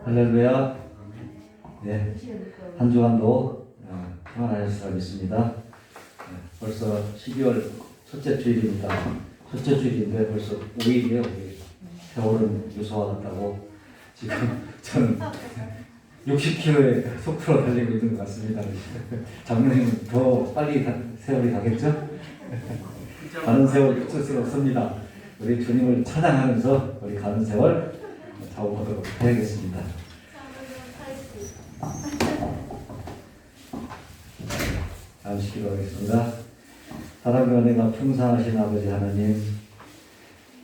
할렐루야. 네, 한 주간도 평안하셨으리라 믿습니다. 벌써 12월 첫째 주일입니다. 첫째 주일인데 벌써 5일이에요. 세월은 유서와 같다고 지금 저는 60km의 속도로 달리고 있는 것 같습니다. 장로님은 더 빨리 세월이 가겠죠? 가는 세월 끝을 수 없습니다. 우리 주님을 찬양하면서 우리 가는 세월 잡아보도록 해야겠습니다. 잠시 기도하겠습니다. 사랑과 은혜가 풍성하신 아버지 하나님,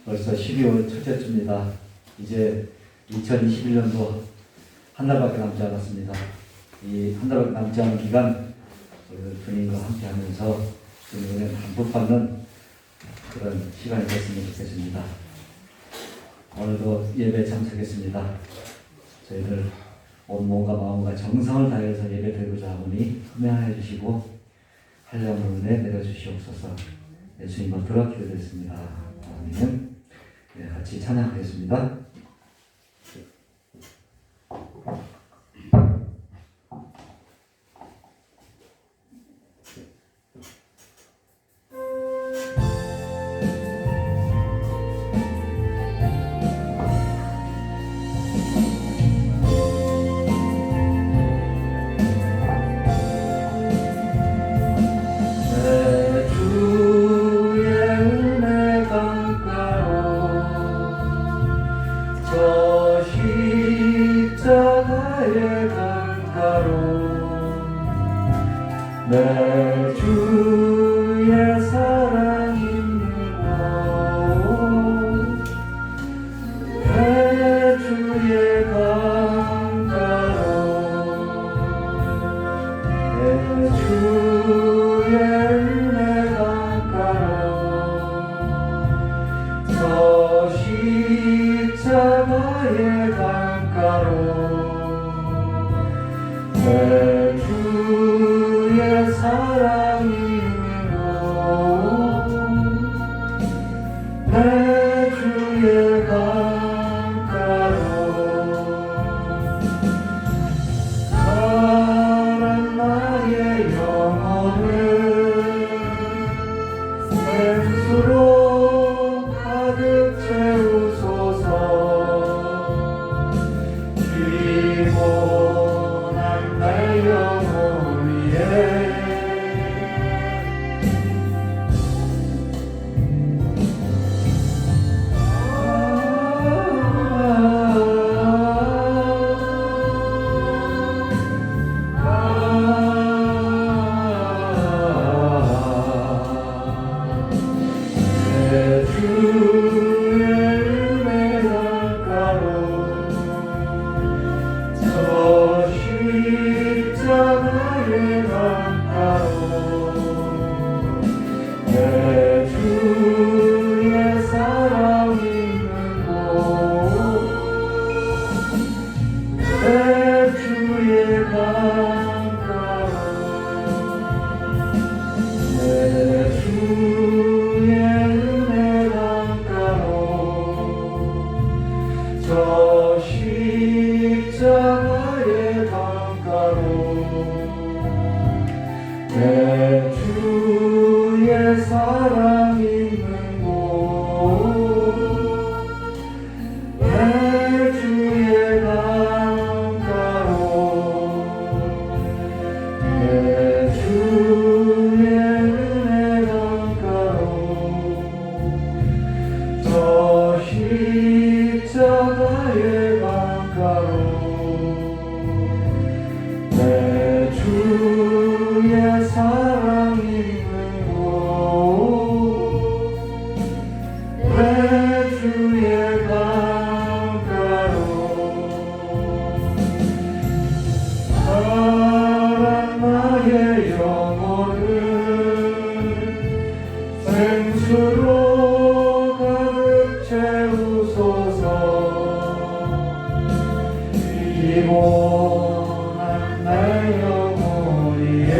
벌써 12월 첫째 주입니다. 이제 2021년도 한 달밖에 남지 않았습니다. 이 한 달밖에 남지 않은 기간 우리 주님과 함께하면서 주님의 감복 받는 그런 시간이 됐으면 좋겠습니다. 오늘도 예배에 참석했습니다. 저희들 온몸과 마음과 정성을 다해서 예배드리고자 하오니 흠양해 주시고 한량으로 은혜 내려주시옵소서. 예수님 앞으로 기도드렸습니다. 아멘. 네, 같이 찬양하겠습니다. 내 주의 사랑 있는 곳, 내 주의 강가로, 내 주의 은혜 강가로, 저 십자가의 강가로, 내 주의 사랑 있는 곳, 내 주의 강가로, 사랑 나의 영혼을 생수로 가득 채우소서. 피곤한 내 영혼 위에 내 주의 은혜 강가로, 저 십자가의 강가로, 내 주의 사랑 있는 곳, 내 주의 강가로, 내 주의 은혜 강가로, 저 십자가의 강가로, 내 주의 사랑 있는 곳, 내 주의 강가로, 내 주의 은혜 강가로, 저 십자가의 강가로, 내 주의 사랑 있는 곳, 내 주의 강가로, 사랑 나의 영혼을 생수로 가득 채우소서. 피곤한 내 영혼 위에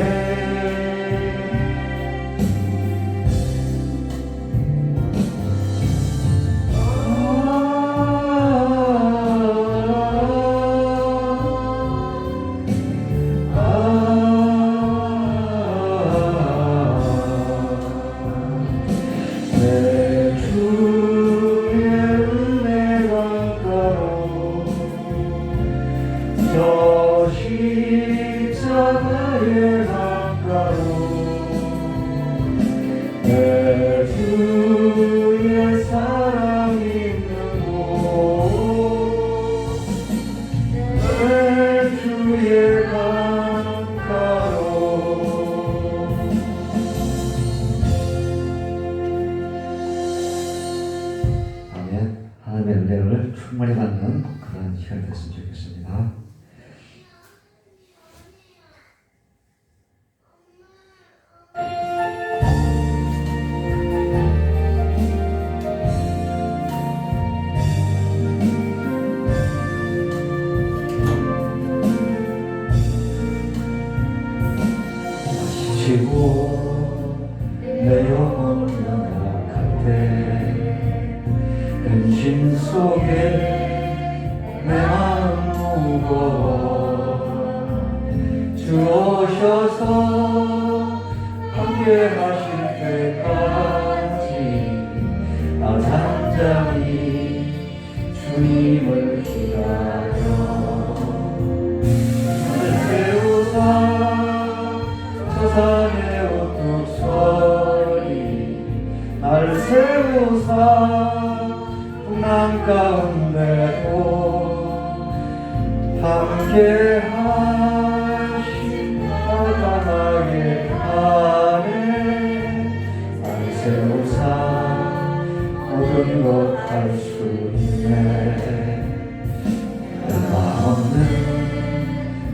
저 십자가의 강가로 내 주의 사랑 있는 곳, 내 주의 강가로. 아멘. 하나님의 은혜를 충만히 받는 그런 시간이 됐으면 좋겠습니다. 지치고 내 영혼 연약할 때 근심 속에 내 마음 무거워 주 오셔서 함께 하실 때까지 나 잠잠히 주님을 기다려 저 산의 우뚝 소리 날 세우사 풍랑 가운데도 함께 하신 나가게 하네 날 세우사 모든 것 할 수 있네 얼마 없는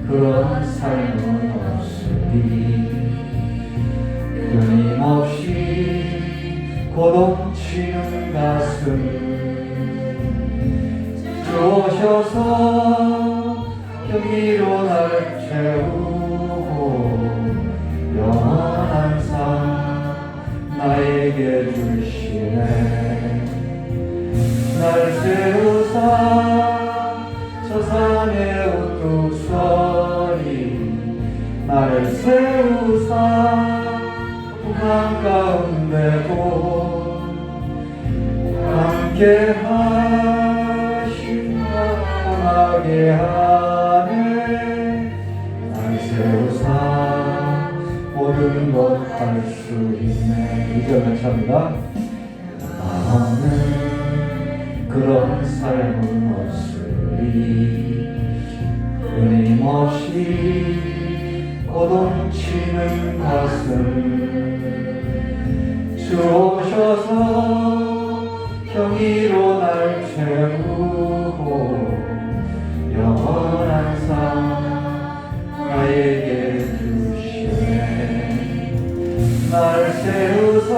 그런 삶은 없으리 끊임없이 고동치는 가슴 주 오셔서 경기로 날 채우고 영원한 삶 나에게 주시네 날 세우사 저 산의 우뚝 소리 날 세우사 풍랑 가운데도 함께 하신 나가게 하네 날 세우사 모든 것 할 수 있네 이절을 찹니다 나는 그런 삶은 없으리 끊임없이 고동치는 가슴 주 오셔서 경의로 날 채우고 영원한 삶 나에게 주시네 날 세우사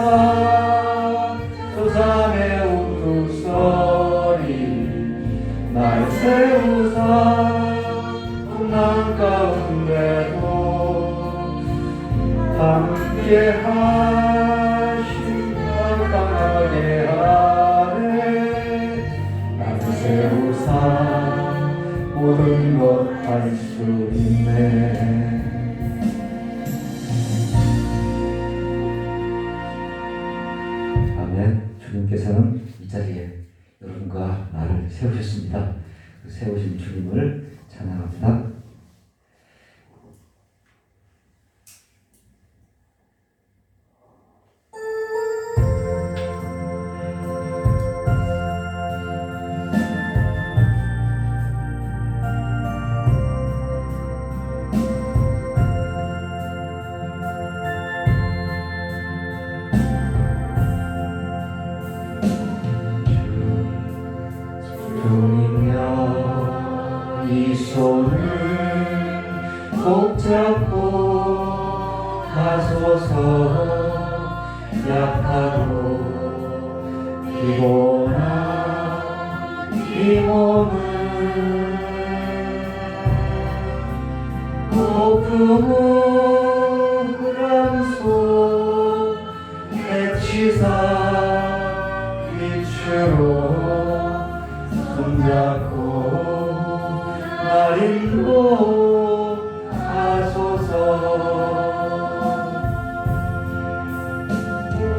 저 산의 우뚝 소리 날 세우사 풍랑 가운데도 함께 하신 나가게 하네 날 세우사 모든 것 할 수 있네 아멘. 주님께서는 이 자리에 여러분과 나를 세우셨습니다. 그 세우신 주님을 찬양합니다. 이 손을 꼭 잡고 가소서 약하고 피곤한 이 몸을 고품은 흑암소 해치사 빛으로 손잡고 날 인도하소서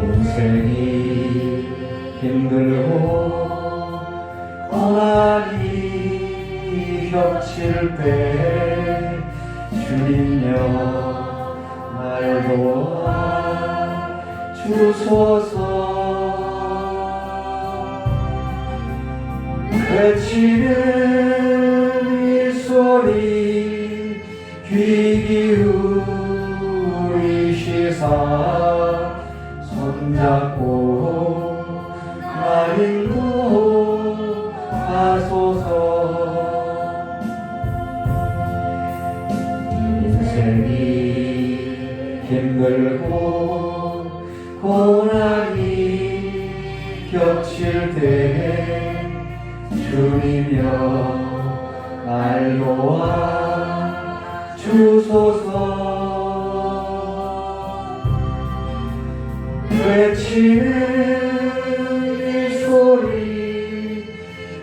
인생이 힘들고 고난이 겹칠 때 주님여 날 도와 주소서. 외치는 이 소리 귀 기울이시사 손잡고 날 인도하소서. 인생이 힘들고 고난이 겹칠 때 주님여 날 도와 주소서. 외치는 이 소리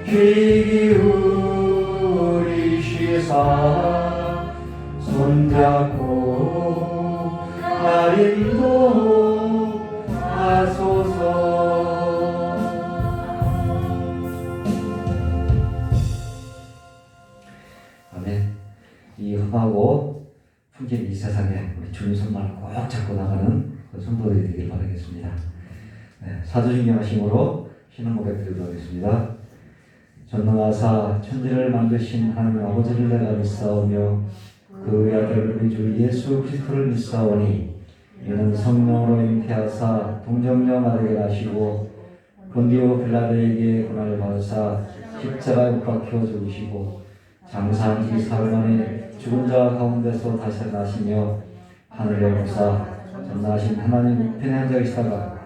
귀 기울이시사 손잡고 날 인도하소서. 이 험하고 풍긴 이 세상에 우리 주님 손만을 꼭 잡고 나가는 그 성도들이 되길 바라겠습니다. 네, 사도신경하심으로 신앙 고백 드리도록 하겠습니다. 전능하사 천지를 만드신 하나님 아버지를 내가 믿사오며 그 아들 우리 주 예수 그리스도를 믿사오니 이는 성령으로 잉태하사 동정녀 마리아에게 나시고 본디오 빌라도에게 고난을 받으사 십자가에 못 박혀 죽으시고 장사한 지 사흘 만에 죽은 자 가운데서 다시 나시며 하늘에 오르사 전능하신 하나님 우편에 앉아 계시다가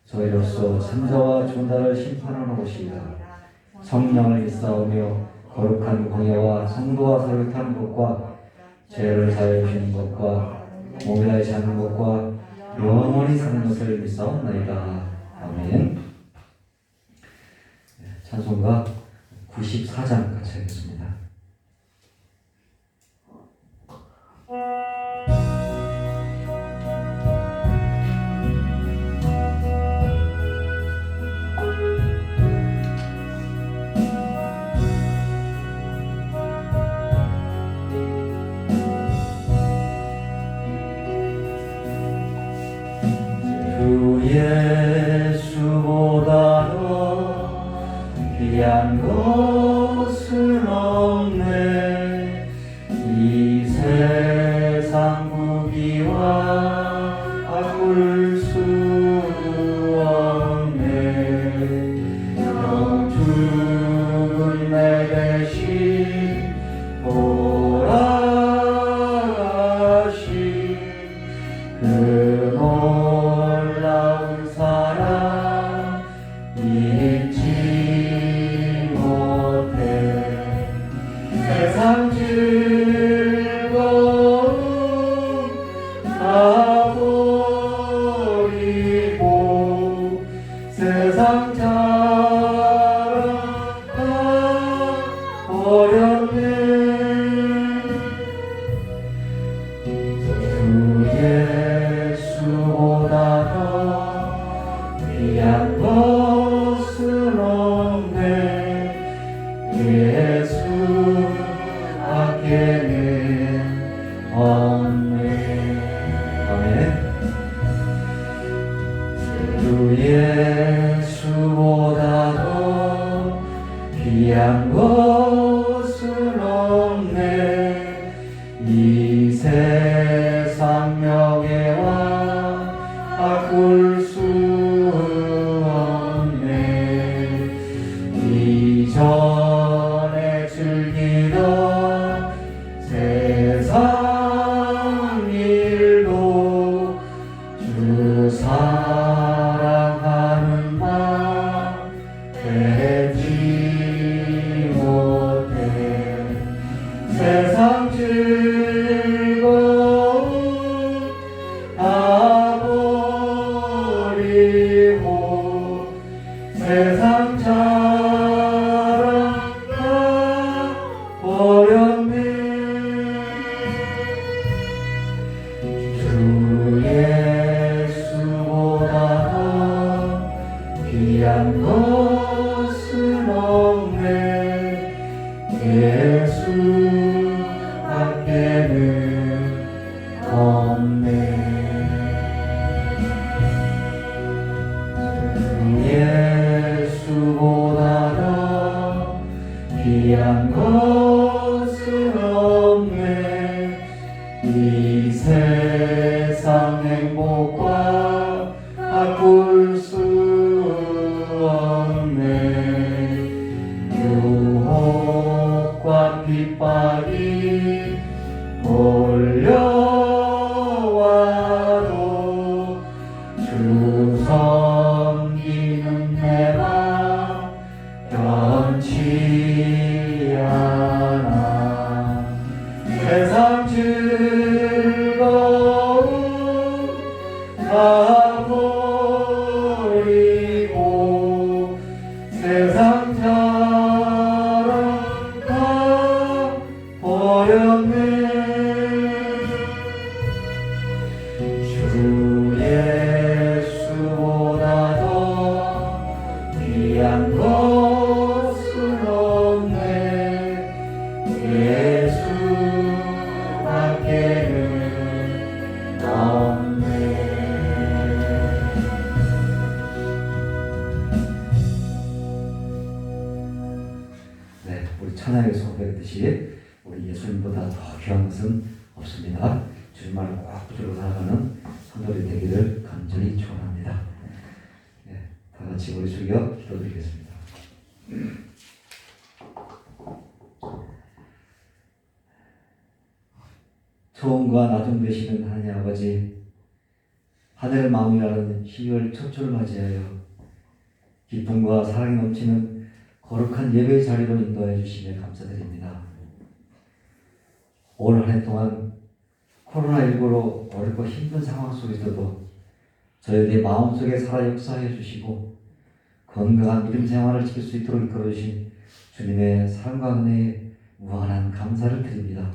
저희로서 산자와 죽은 자를 심판하러 오시리라. 성령을 믿사오며 거룩한 공예와 성도와 서로타는 것과 죄를 사하여 주시는 것과 몸에 다시 하는 것과 영원히 사는 것을 믿사옵나이다. 아멘. 찬송가 94장 같이 하겠습니다. 예수보다 더 귀한 것은 없네. 이 세상 무기와 바꿀 수 없네. 영죽은 내 대신 돌아가신 그 놀라운 사랑 잊지 못해. 세상 즐거움 다 버리고 세상 자랑 다 버렸네. 예수보다 더 귀한 것은 없네. 예수 밖에는 없네. 아멘. 주 예수보다 더 귀한 것은 없네. 이 세상 명예와 바꿀 수 없네. 이전에 즐기던 예수밖에는 없네. 예수보다 더 귀한 것은 없네. 이 세상 행복과 바꿀 수 없네. 유혹과 핍박이 몰려와도 주 섬기는 내 맘 변치 않아. 세상 즐거움 다 버리고 세상 자랑 다 버렸네. 주 예수보다 더 귀한 것은 없네. 예수밖에는 없네. 네, 우리 찬양에서 고백했듯이 우리 예수님보다 더 귀한 것은 없습니다. 주님만을 꼭 붙들고 살아가는 성도들이 되기를 간절히 축원합니다. 네, 다 같이 우리 숙여 기도드리겠습니다. 초음과 나중 되시는 하나님 아버지, 하늘을 마무리하는 12월 첫 주를 맞이하여 기쁨과 사랑이 넘치는 거룩한 예배의 자리로 인도해 주시며 감사드립니다. 올 한 해 동안 코로나19로 어렵고 힘든 상황 속에서도 저희들의 마음속에 살아 역사해 주시고 건강한 믿음 생활을 지킬 수 있도록 이끌어 주신 주님의 사랑과 은혜에 무한한 감사를 드립니다.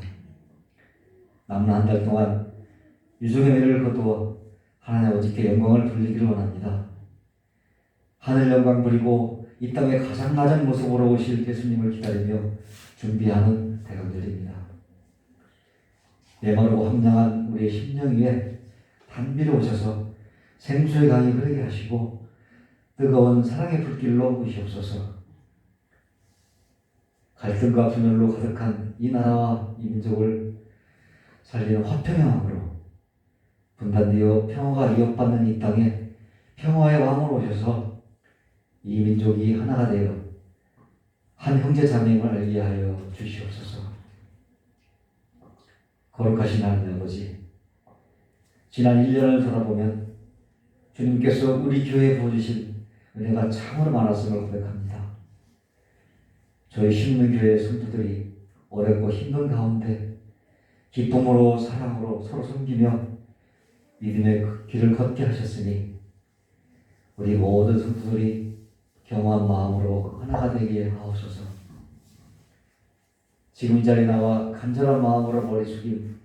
남은 한 달 동안 유종의 미를 거두어 하나님 아버지께 영광을 돌리기를 원합니다. 하늘 영광 부리고 이 땅의 가장 낮은 모습으로 오실 예수님을 기다리며 준비하는 대감들입니다. 메마르고 황량한 우리의 심령 위에 단비로 오셔서 생수의 강이 흐르게 하시고 뜨거운 사랑의 불길로 오시옵소서. 갈등과 분열로 가득한 이 나라와 이 민족을 살리는 화평의 왕으로 분단되어 평화가 이어받는 이 땅에 평화의 왕으로 오셔서 이 민족이 하나가 되어 한 형제 자매임을 알게 하여 주시옵소서. 거룩하신 하나님 아버지, 지난 1년을 돌아보면 주님께서 우리 교회에 부어주신 은혜가 참으로 많았음을 고백합니다. 저희 신문교회 성도들이 어렵고 힘든 가운데 기쁨으로 사랑으로 서로 섬기며 믿음의 길을 걷게 하셨으니 우리 모든 성도들이 겸허한 마음으로 하나가 되게 하옵소서. 지금 이 자리에 나와 간절한 마음으로 머리 숙인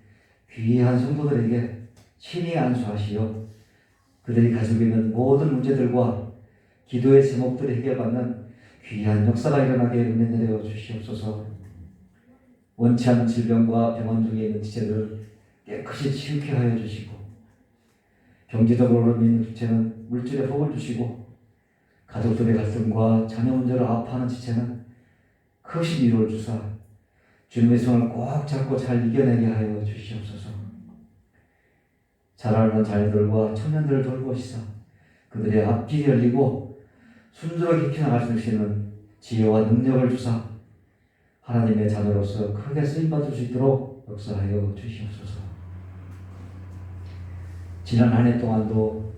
귀한 성도들에게 친히 안수하시어 그들이 가지고 있는 모든 문제들과 기도의 제목들을 해결받는 귀한 역사가 일어나게 은혜 내려 주시옵소서. 원치 않는 질병과 병원 중에 있는 지체들을 깨끗이 치유케 하여 주시고 경제적으로 있는 지체는 물질의 복을 주시고 가족들의 갈등과 자녀 문제로 아파하는 지체는 크신 위로를 주사 주님의 손을 꼭 잡고 잘 이겨내게 하여 주시옵소서. 자라는 자녀들과 청년들을 돌보시사 그들의 앞길이 열리고 순조롭게 키워나갈 수 있는 지혜와 능력을 주사 하나님의 자녀로서 크게 쓰임받을 수 있도록 역사하여 주시옵소서. 지난 한 해 동안도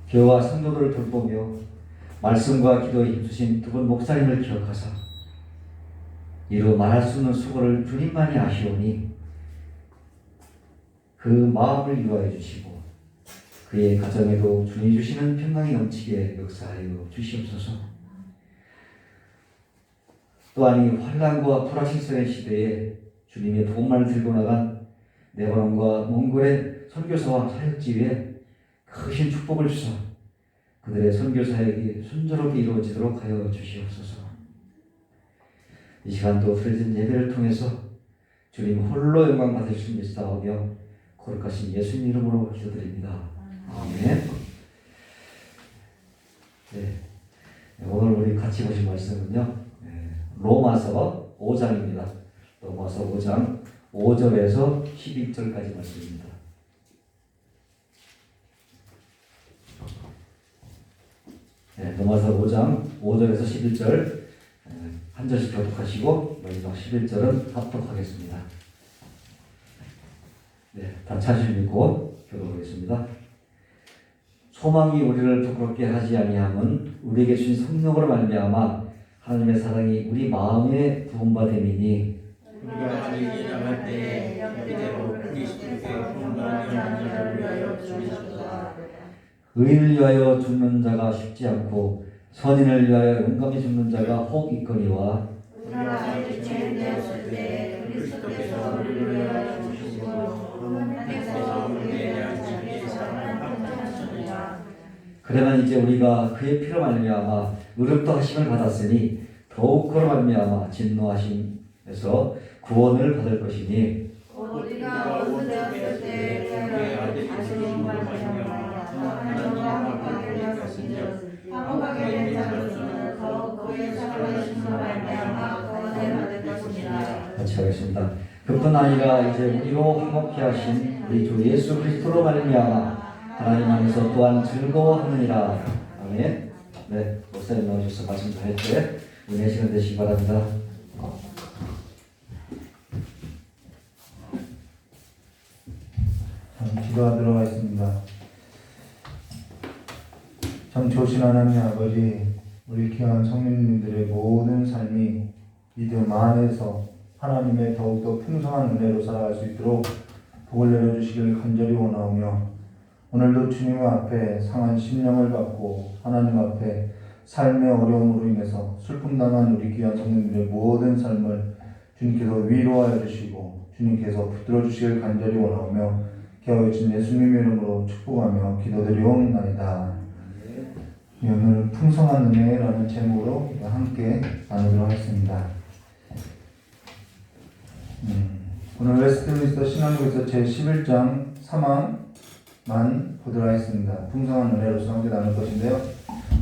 교회와 성도들을 돌보며 말씀과 기도에 힘쓰신 두 분 목사님을 기억하사 이루 말할 수 없는 수고를 주님만이 아시오니 그 마음을 위로하여 주시고 그의 가정에도 주님이 주시는 평강이 넘치게 역사하여 주시옵소서. 또한 이 환난과 불확실성의 시대에 주님의 복음만을 들고 나간 레바논과 몽골의 선교사와 사역지 위에 크신 축복을 주사 그들의 선교 사역이 순조롭게 이루어지도록 하여 주시옵소서. 이 시간도 드려진 예배를 통해서 주님 홀로 영광 받을 수 있사오며 거룩하신 예수님 이름으로 기도드립니다. 아멘. 네. 오늘 우리 같이 보신 말씀은요, 로마서 5장입니다. 로마서 5장 5절에서 12절까지 말씀입니다. 로마서 5장 5절에서 11절 한 절씩 교독하시고 마지막 11절은 합독하겠습니다. 다 자신 있고 교독하겠습니다. 소망이 우리를 부끄럽게 하지 아니함은 우리에게 주신 성령으로 말미암아 하나님의 사랑이 우리 마음에 부음받음이니 우리가 죄에 나갈 때에 이대로 그리스도께 영광을 위하여 주셨도다. 의인을 위하여 죽는 자가 쉽지 않고 선인을 위하여 용감히 죽는 자가 혹 있거니와 우리가 아직 죄인 되었을 때 그리스도께서 우리를 위하여 죽으시고 하나님께서 우리에 대한 자기의 사랑을 나타내셨느니라. 그러나 이제 우리가 그의 피로 말미암아 의롭다 하심을 받았으니 더욱 그로 말미암아 진노하심에서 구원을 받을 것이니 우리가 원수 되었을 때 그의 아들 예수님을 말미암아 하나님과 화목하게 되었으며 화목하게 된 자로서는 더욱 그의 살아계심으로 말미암아 구원을 받을 것이니라. 같이 하겠습니다. 그뿐 아니라 이제 우리로 화목케 하신 우리 주 예수 그리스도로 말미암아 하나님 안에서 또한 즐거워하느니라. 아멘. 네, 목사님 나오셔서 말씀 할 때 은혜 시간 되시기 바랍니다. 기도하도록 하겠습니다. 참 좋으신 하나님 아버지, 우리 귀한 성민님들의 모든 삶이 믿음 안에서 하나님의 더욱더 풍성한 은혜로 살아갈 수 있도록 복을 내려주시길 간절히 원하오며, 오늘도 주님 앞에 상한 심령을 받고 하나님 앞에 삶의 어려움으로 인해서 슬픔당한 우리 귀한 성민들의 모든 삶을 주님께서 위로하여 주시고 주님께서 붙들어 주시길 간절히 원하오며 깨어진 예수님의 이름으로 축복하며 기도드리옵나이다. 오늘 풍성한 은혜라는 제목으로 함께 나누도록 하겠습니다. 오늘 웨스트민스터 신앙국에서 제11장 3항만 보도록 하겠습니다. 풍성한 은혜로서 함께 나눌 것인데요.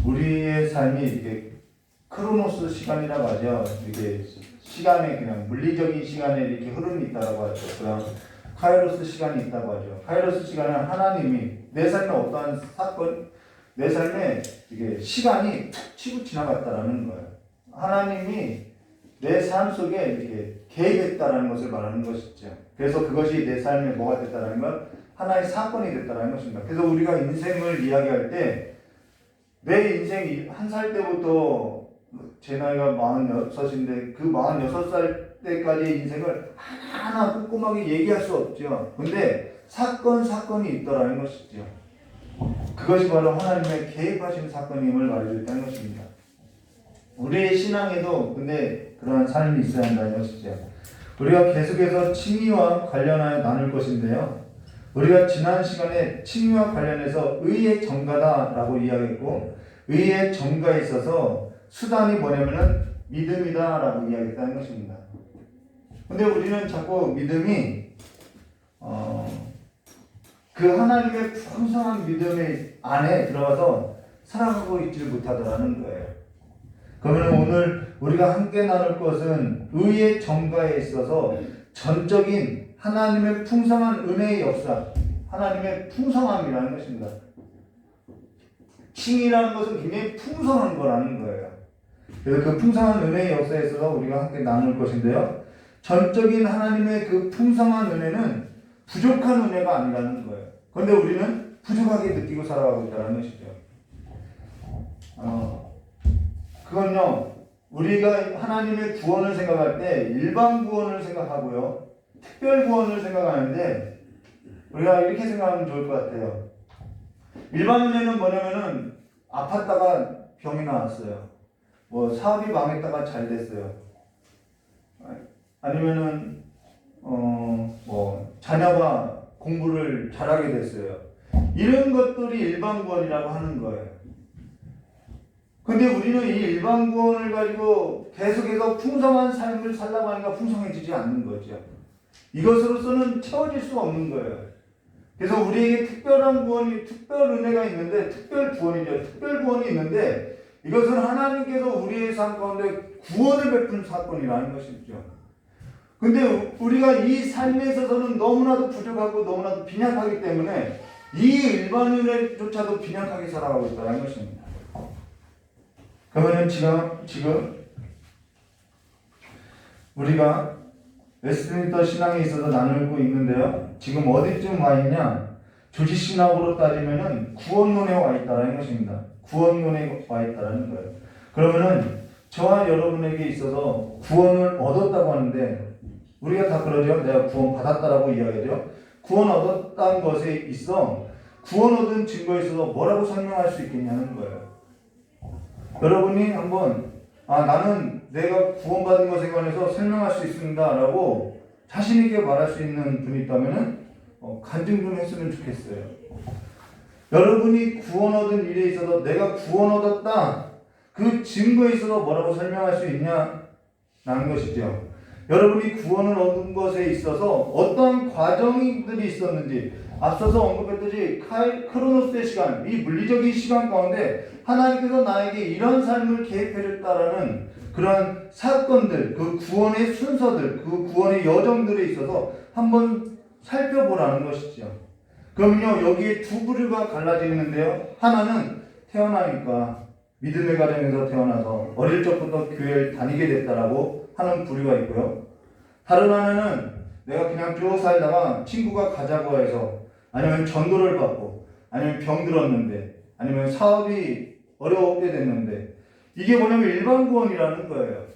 우리의 삶이 이렇게 크로노스 시간이라고 하죠. 이게 시간에 그냥 물리적인 시간에 이렇게 흐름이 있다고 하죠. 카이로스 시간이 있다고 하죠. 카이로스 시간은 하나님이 내 삶에 어떠한 사건, 내 삶에 이게 시간이 툭 치고 지나갔다라는 거예요. 하나님이 내 삶 속에 이렇게 개입했다라는 것을 말하는 것이죠. 그래서 그것이 내 삶에 뭐가 됐다라는 건 하나의 사건이 됐다라는 것입니다. 그래서 우리가 인생을 이야기할 때 내 인생이 한 살 때부터 제 나이가 46인데 그 46살 때까지의 인생을 하나하나 꼼꼼하게 얘기할 수 없죠. 근데 사건이 있더라는 것이죠. 그것이 바로 하나님의 개입하신 사건임을 말해줬다는 것입니다. 우리의 신앙에도 근데 그러한 삶이 있어야 한다는 것이죠. 우리가 계속해서 칭의와 관련하여 나눌 것인데요. 우리가 지난 시간에 칭의와 관련해서 의의 정가다라고 이야기했고, 의의 정가에 있어서 수단이 뭐냐면은 믿음이다라고 이야기했다는 것입니다. 근데 우리는 자꾸 믿음이 그 하나님의 풍성한 믿음의 안에 들어가서 살아가고 있지를 못하더라는 거예요. 그러면 오늘 우리가 함께 나눌 것은 의의 정가에 있어서 전적인 하나님의 풍성한 은혜의 역사, 하나님의 풍성함이라는 것입니다. 칭이라는 것은 굉장히 풍성한 거라는 거예요. 그래서 그 풍성한 은혜의 역사에 있어서 우리가 함께 나눌 것인데요. 전적인 하나님의 그 풍성한 은혜는 부족한 은혜가 아니라는 거예요. 그런데 우리는 부족하게 느끼고 살아가고 있다는 것이죠. 그건요, 우리가 하나님의 구원을 생각할 때 일반 구원을 생각하고요, 특별 구원을 생각하는데 우리가 이렇게 생각하면 좋을 것 같아요. 일반 은혜는 뭐냐면은 아팠다가 병이 나왔어요. 뭐 사업이 망했다가 잘 됐어요. 아니면은 뭐 자녀가 공부를 잘하게 됐어요. 이런 것들이 일반 구원이라고 하는 거예요. 근데 우리는 이 일반 구원을 가지고 계속해서 풍성한 삶을 살라고 하니까 풍성해지지 않는 거죠. 이것으로서는 채워질 수가 없는 거예요. 그래서 우리에게 특별한 구원이, 특별 은혜가 있는데, 특별 구원이죠. 특별 구원이 있는데, 이것은 하나님께서 우리의 삶 가운데 구원을 베푼 사건이라는 것이죠. 근데 우리가 이 삶에 있어서는 너무나도 부족하고 너무나도 빈약하기 때문에 이 일반 은혜조차도 빈약하게 살아가고 있다는 것입니다. 그러면 지금 우리가 웨스트민스터 신앙에 있어서 나누고 있는데요. 지금 어디쯤 와 있냐? 조지신학으로 따지면은 구원론에 와 있다는 것입니다. 구원론에 와 있다는 거예요. 그러면은 저와 여러분에게 있어서 구원을 얻었다고 하는데 우리가 다 그러죠. 내가 구원 받았다라고 이야기하죠. 구원 얻었다는 것에 있어 구원 얻은 증거에 있어서 뭐라고 설명할 수 있겠냐는 거예요. 여러분이 한번 나는 내가 구원받은 것에 관해서 설명할 수 있습니다라고 자신 있게 말할 수 있는 분이 있다면은 간증 좀 했으면 좋겠어요. 여러분이 구원 얻은 일에 있어서 내가 구원 얻었다 그 증거에 있어서 뭐라고 설명할 수 있냐라는 것이죠. 여러분이 구원을 얻은 것에 있어서 어떤 과정들이 있었는지 앞서서 언급했듯이 크로노스의 시간, 이 물리적인 시간 가운데 하나님께서 나에게 이런 삶을 계획해줬다라는 그러한 사건들, 그 구원의 순서들, 그 구원의 여정들에 있어서 한번 살펴보라는 것이죠. 그러면요, 여기에 두 부류가 갈라지는데요. 하나는 태어나니까 믿음의 가정에서 태어나서 어릴 적부터 교회를 다니게 됐다라고 하는 부류가 있고요. 다른 하나는 내가 그냥 쭉 살다가 친구가 가자고 해서 아니면 전도를 받고 아니면 병들었는데 아니면 사업이 어렵게 됐는데 이게 뭐냐면 일반 구원이라는 거예요.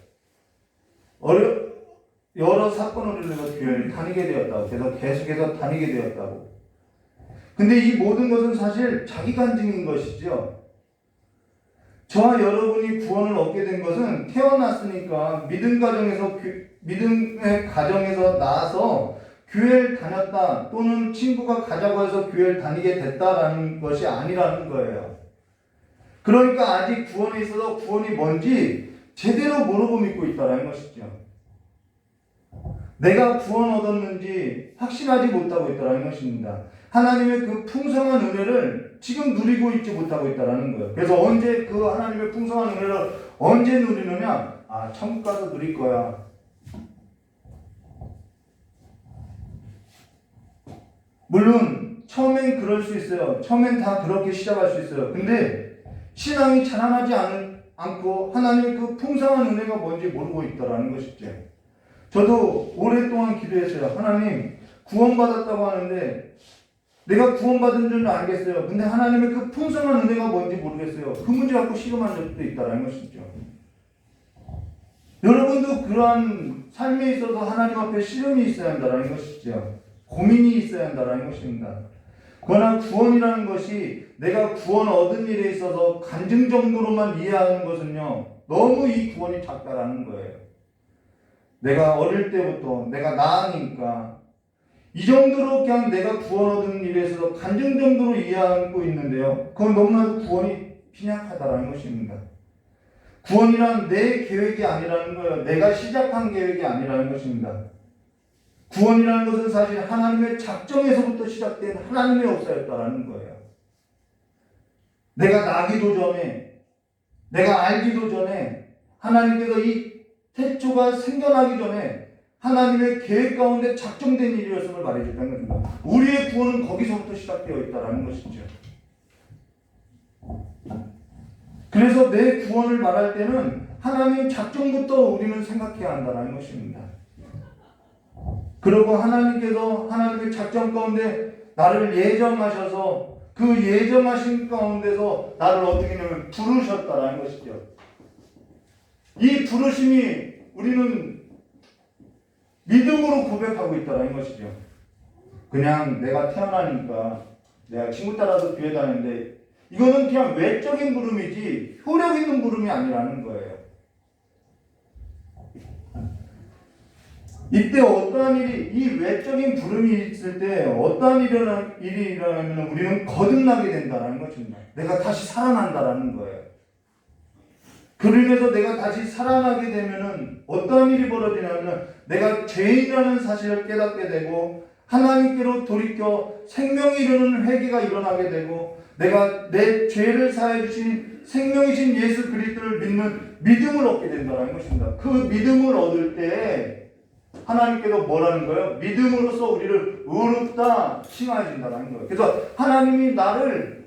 여러 사건으로 내가 교회를 다니게 되었다고 그래서 계속해서 다니게 되었다고. 근데 이 모든 것은 사실 자기 간증인 것이죠. 저와 여러분이 구원을 얻게 된 것은 태어났으니까 믿음의 가정에서 나와서 교회를 다녔다 또는 친구가 가자고 해서 교회를 다니게 됐다라는 것이 아니라는 거예요. 그러니까 아직 구원에 있어서 구원이 뭔지 제대로 모르고 믿고 있다는 것이죠. 내가 구원 얻었는지 확신하지 못하고 있다는 것입니다. 하나님의 그 풍성한 은혜를 지금 누리고 있지 못하고 있다는 거예요. 그래서 언제 그 하나님의 풍성한 은혜를 언제 누리느냐? 천국 가서 누릴 거야. 물론 처음엔 그럴 수 있어요. 처음엔 다 그렇게 시작할 수 있어요. 근데 신앙이 자라나지 않고 하나님의 그 풍성한 은혜가 뭔지 모르고 있다는 것이죠. 저도 오랫동안 기도했어요. 하나님 구원받았다고 하는데 내가 구원받은 줄은 알겠어요. 근데 하나님의 그 풍성한 은혜가 뭔지 모르겠어요. 그 문제 갖고 씨름한 적도 있다는 것이죠. 여러분도 그러한 삶에 있어서 하나님 앞에 씨름이 있어야 한다는 것이죠. 고민이 있어야 한다는 것입니다. 그러나 구원이라는 것이 내가 구원 얻은 일에 있어서 간증 정도로만 이해하는 것은요, 너무 이 구원이 작다라는 거예요. 내가 어릴 때부터 내가 나으니까 이 정도로 그냥 내가 구원 얻은 일에 있어서 간증 정도로 이해하고 있는데요. 그건 너무나도 구원이 빈약하다라는 것입니다. 구원이란 내 계획이 아니라는 거예요. 내가 시작한 계획이 아니라는 것입니다. 구원이라는 것은 사실 하나님의 작정에서부터 시작된 하나님의 역사였다라는 거예요. 내가 나기도 전에, 내가 알기도 전에 하나님께서 이 태초가 생겨나기 전에 하나님의 계획 가운데 작정된 일이었음을 말해줬다는 겁니다. 우리의 구원은 거기서부터 시작되어 있다는 것이죠. 그래서 내 구원을 말할 때는 하나님 작정부터 우리는 생각해야 한다는 것입니다. 그리고 하나님께서 하나님의 작정 가운데 나를 예정하셔서 그 예정하신 가운데서 나를 어떻게 하냐면 부르셨다는 것이죠. 이 부르심이 우리는 믿음으로 고백하고 있다는 것이죠. 그냥 내가 태어나니까 내가 친구 따라서 교회 다니는데 이거는 그냥 외적인 부름이지 효력 있는 부름이 아니라는 거예요. 이때 어떠한 일이, 이 외적인 부름이 있을 때 어떠한 일이 일어나면 우리는 거듭나게 된다는 것입니다. 내가 다시 살아난다는 거예요. 그로 인해서 내가 다시 살아나게 되면은 어떠한 일이 벌어지냐면 내가 죄인이라는 사실을 깨닫게 되고 하나님께로 돌이켜 생명이 이루는 회개가 일어나게 되고 내가 내 죄를 사해 주신 생명이신 예수 그리스도를 믿는 믿음을 얻게 된다는 것입니다. 그 믿음을 얻을 때 하나님께서 뭐라는 거예요? 믿음으로써 우리를 의롭다 칭하여 준다는 거예요. 그래서 하나님이 나를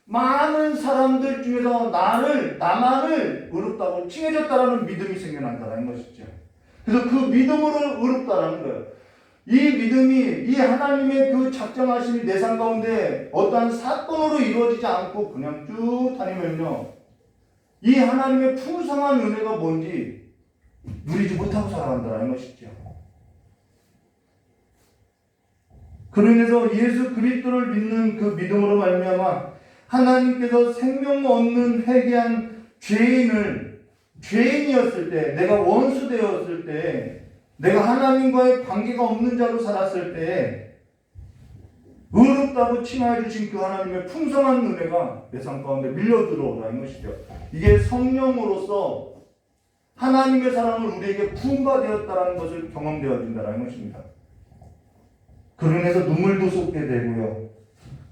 많은 사람들 중에서 나만을 의롭다고 칭해줬다라는 믿음이 생겨난다는 것이죠. 그래서 그 믿음으로 의롭다라는 거예요. 이 믿음이 이 하나님의 그 작정하심이 내 삶 가운데 어떠한 사건으로 이루어지지 않고 그냥 쭉 다니면요, 이 하나님의 풍성한 은혜가 뭔지 누리지 못하고 살아간다는 것이죠. 그로 인해서 예수 그리스도를 믿는 그 믿음으로 말미암아 하나님께서 생명 얻는 회개한 죄인이었을 때, 내가 원수 되었을 때, 내가 하나님과의 관계가 없는 자로 살았을 때 의롭다고 칭하여 주신 그 하나님의 풍성한 은혜가 내 삶 가운데 밀려 들어오라는 것이죠. 이게 성령으로서 하나님의 사랑을 우리에게 부음받았다는 것을 경험되어진다는 것입니다. 그로 인해서 눈물도 쏟게 되고요.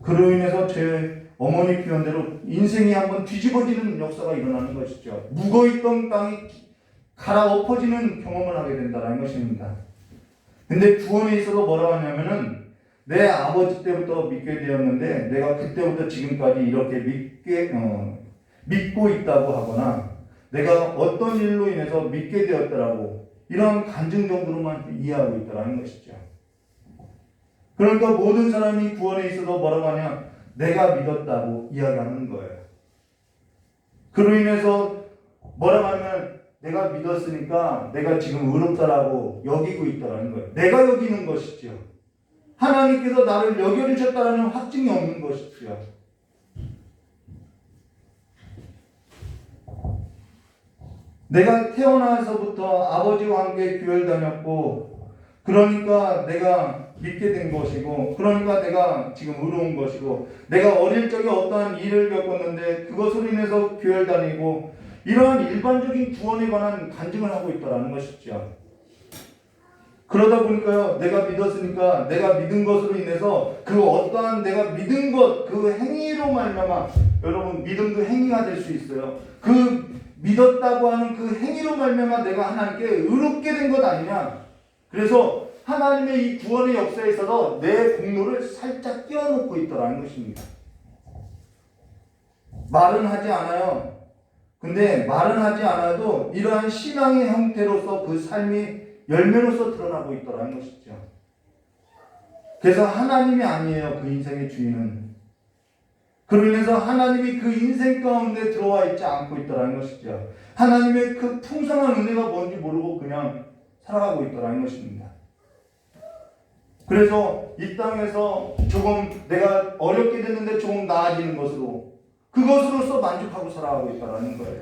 그로 인해서 제 어머니 표현대로 인생이 한번 뒤집어지는 역사가 일어나는 것이죠. 묵어있던 땅이 갈아엎어지는 경험을 하게 된다는 것입니다. 근데 구원에 있어서 뭐라고 하냐면은 내 아버지 때부터 믿게 되었는데 내가 그때부터 지금까지 이렇게 믿고 있다고 하거나 내가 어떤 일로 인해서 믿게 되었더라고 이런 간증 정도로만 이해하고 있다는 것이죠. 그러니까 모든 사람이 구원에 있어서 뭐라고 하냐, 내가 믿었다고 이야기하는 거예요. 그로 인해서 뭐라고 하면 내가 믿었으니까 내가 지금 의롭다라고 여기고 있다는 거예요. 내가 여기는 것이죠. 하나님께서 나를 여겨주셨다는 확증이 없는 것이죠. 내가 태어나서부터 아버지와 함께 교회를 다녔고 그러니까 내가 믿게 된 것이고 그러니까 내가 지금 의로운 것이고 내가 어릴 적에 어떠한 일을 겪었는데 그것으로 인해서 교회를 다니고 이러한 일반적인 구원에 관한 간증을 하고 있다는 것이죠. 그러다 보니까요, 내가 믿었으니까 내가 믿은 것으로 인해서 그 어떠한 내가 믿은 것, 그 행위로 말미암아 여러분 믿음도 행위가 될 수 있어요. 그 믿었다고 하는 그 행위로 말미암아 내가 하나님께 의롭게 된 것 아니냐. 그래서 하나님의 이 구원의 역사에 있어서 내 공로를 살짝 띄워놓고 있더라는 것입니다. 말은 하지 않아요. 근데 말은 하지 않아도 이러한 신앙의 형태로서 그 삶이 열매로서 드러나고 있더라는 것이죠. 그래서 하나님이 아니에요, 그 인생의 주인은. 그로 인해서 하나님이 그 인생 가운데 들어와 있지 않고 있더라는 것이죠. 하나님의 그 풍성한 은혜가 뭔지 모르고 그냥 살아가고 있더라는 것입니다. 그래서 이 땅에서 조금 내가 어렵게 됐는데 조금 나아지는 것으로 그것으로서 만족하고 살아가고 있다는 거예요.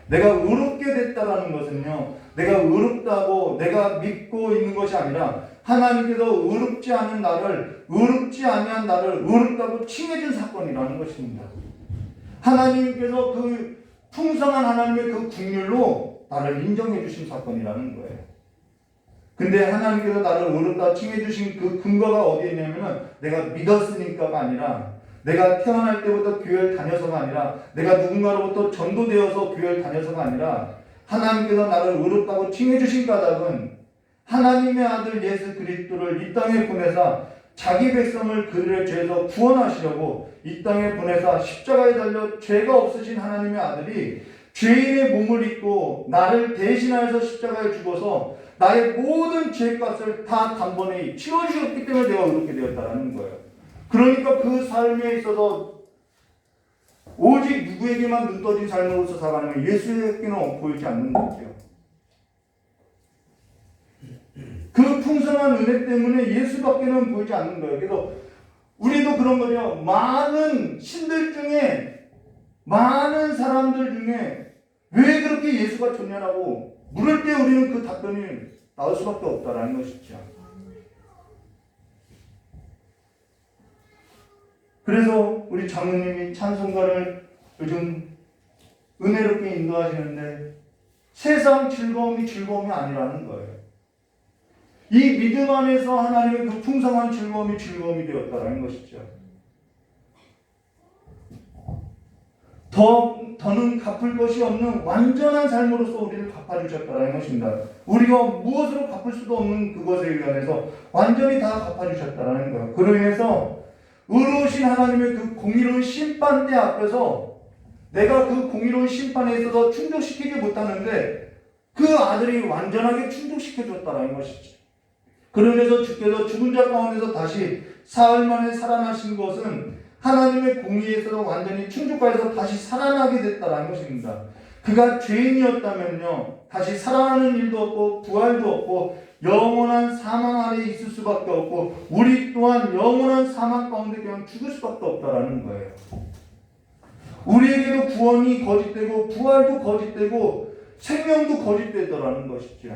내가 의롭게 됐다라는 것은요, 내가 의롭다고 내가 믿고 있는 것이 아니라 하나님께서 의롭지 않은 나를, 의롭지 아니한 나를 의롭다고 칭해준 사건이라는 것입니다. 하나님께서 그 풍성한 하나님의 그 긍휼로 나를 인정해 주신 사건이라는 거예요. 근데 하나님께서 나를 의롭다 칭해 주신 그 근거가 어디에 있냐면은 내가 믿었으니까가 아니라 내가 태어날 때부터 교회를 다녀서가 아니라 내가 누군가로부터 전도되어서 교회를 다녀서가 아니라 하나님께서 나를 의롭다고 칭해 주신 까닭은 하나님의 아들 예수 그리스도를 이 땅에 보내사 자기 백성을 그들의 죄에서 구원하시려고 이 땅에 보내사 십자가에 달려 죄가 없으신 하나님의 아들이 죄인의 몸을 입고 나를 대신하여서 십자가에 죽어서 나의 모든 죄값을 다 단번에 치러주셨기 때문에 내가 의롭게 되었다는 거예요. 그러니까 그 삶에 있어서 오직 누구에게만 눈 떠진 삶으로서 살아가는 예수에게는 보이지 않는 거죠. 그 풍성한 은혜 때문에 예수밖에는 보이지 않는 거예요. 그래서 우리도 그런 거죠. 많은 신들 중에, 많은 사람들 중에 왜 그렇게 예수가 좋냐라고 물을 때 우리는 그 답변이 나올 수밖에 없다라는 것이죠. 그래서 우리 장로님이 찬송가를 요즘 은혜롭게 인도하시는데 세상 즐거움이 아니라는 거예요. 이 믿음 안에서 하나님의 그 풍성한 즐거움이 되었다라는 것이죠. 더는 갚을 것이 없는 완전한 삶으로서 우리를 갚아주셨다는 것입니다. 우리가 무엇으로 갚을 수도 없는 그것에 의해서 완전히 다 갚아주셨다는 거예요. 그로 인해서 의로우신 하나님의 그 공의로운 심판대 앞에서 내가 그 공의로운 심판에 있어서 충족시키지 못하는데 그 아들이 완전하게 충족시켜줬다는 것이죠. 그로 인해서 주께서 죽은 자 가운데서 다시 사흘 만에 살아나신 것은 하나님의 공의에서 완전히 충족하여서 다시 살아나게 됐다는 것입니다. 그가 죄인이었다면요, 다시 살아나는 일도 없고 부활도 없고 영원한 사망 아래에 있을 수밖에 없고 우리 또한 영원한 사망 가운데 그냥 죽을 수밖에 없다라는 거예요. 우리에게도 구원이 거짓되고 부활도 거짓되고 생명도 거짓되더라는 것이죠.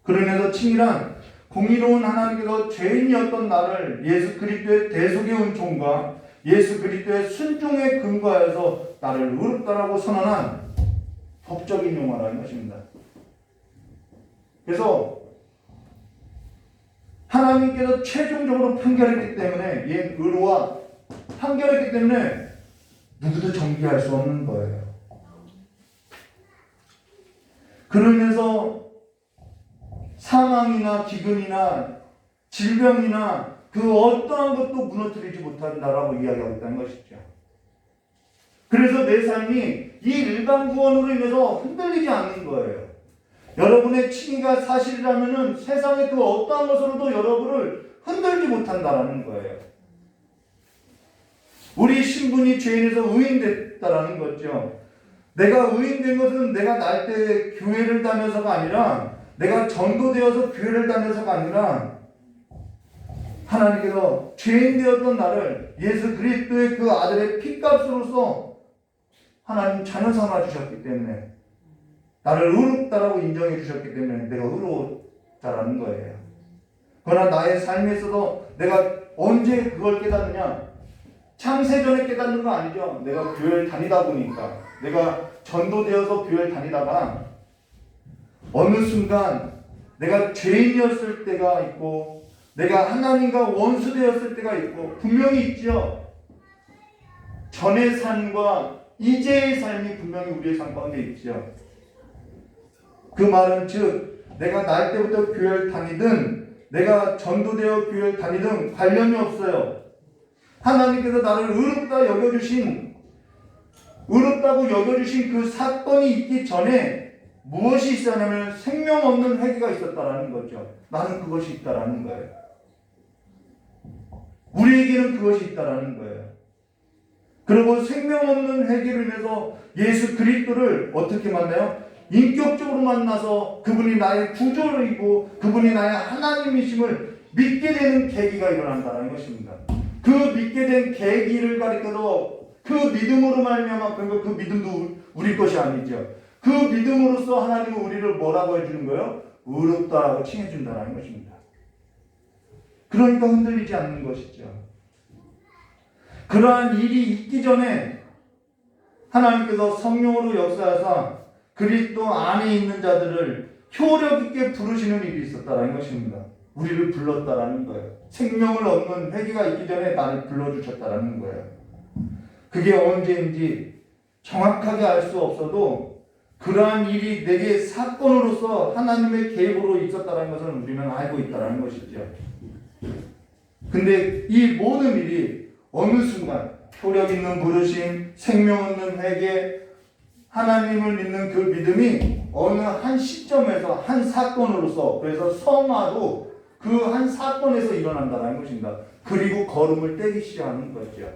그러면서 친밀한 공의로운 하나님께서 죄인이었던 나를 예수 그리스도의 대속의 은총과 예수 그리스도의 순종에 근거하여서 나를 의롭다라고 선언한 법적인 용어라는 것입니다. 그래서 하나님께서 최종적으로 판결했기 때문에 이 의로와 판결했기 때문에 누구도 정죄할 수 없는 거예요. 그러면서 사망이나 기근이나 질병이나 그 어떠한 것도 무너뜨리지 못한다라고 이야기하고 있다는 것이죠. 그래서 내 삶이 이 일반 구원으로 인해서 흔들리지 않는 거예요. 여러분의 칭의가 사실이라면 세상의 그 어떠한 것으로도 여러분을 흔들지 못한다라는 거예요. 우리 신분이 죄인에서 의인됐다라는 거죠. 내가 의인된 것은 내가 날 때 교회를 다녀서가 아니라 내가 전도되어서 교회를 다녀서가 아니라 하나님께서 죄인 되었던 나를 예수 그리스도의 그 아들의 피값으로서 하나님 자녀 삼아 주셨기 때문에 나를 의롭다라고 인정해 주셨기 때문에 내가 의로웠다라는 거예요. 그러나 나의 삶에 있어서 내가 언제 그걸 깨닫느냐? 창세전에 깨닫는 거 아니죠. 내가 교회를 다니다 보니까 내가 전도되어서 교회를 다니다가 어느 순간 내가 죄인이었을 때가 있고 내가 하나님과 원수되었을 때가 있고 분명히 있죠. 전의 삶과 이제의 삶이 분명히 우리의 삶 가운데 있죠. 그 말은 즉 내가 날 때부터 교회를 다니든 내가 전도되어 교회를 다니든 관련이 없어요. 하나님께서 나를 의롭다고 여겨주신 그 사건이 있기 전에 무엇이 있었냐면 생명 없는 회개가 있었다라는 거죠. 나는 그것이 있다라는 거예요. 우리에게는 그것이 있다라는 거예요. 그리고 생명 없는 회개로 인해서 예수 그리스도를 어떻게 만나요? 인격적으로 만나서 그분이 나의 구조이고 그분이 나의 하나님이심을 믿게 되는 계기가 일어난다는 것입니다. 그 믿게 된 계기를 가리켜도 그 믿음으로 말미암아 그 믿음도 우리 것이 아니죠. 그 믿음으로써 하나님은 우리를 뭐라고 해주는 거예요? 의롭다라고 칭해준다는 것입니다. 그러니까 흔들리지 않는 것이죠. 그러한 일이 있기 전에 하나님께서 성령으로 역사하사 그리스도 안에 있는 자들을 효력 있게 부르시는 일이 있었다는 것입니다. 우리를 불렀다라는 거예요. 생명을 얻는 회개가 있기 전에 나를 불러주셨다라는 거예요. 그게 언제인지 정확하게 알 수 없어도 그러한 일이 내게 사건으로서 하나님의 계획으로 있었다는 것을 우리는 알고 있다는 것이죠. 근데 이 모든 일이 어느 순간 효력 있는 부르심, 생명 있는 회개, 하나님을 믿는 그 믿음이 어느 한 시점에서 한 사건으로서 그래서 성화도 그 한 사건에서 일어난다는 것입니다. 그리고 걸음을 떼기 시작하는 거죠.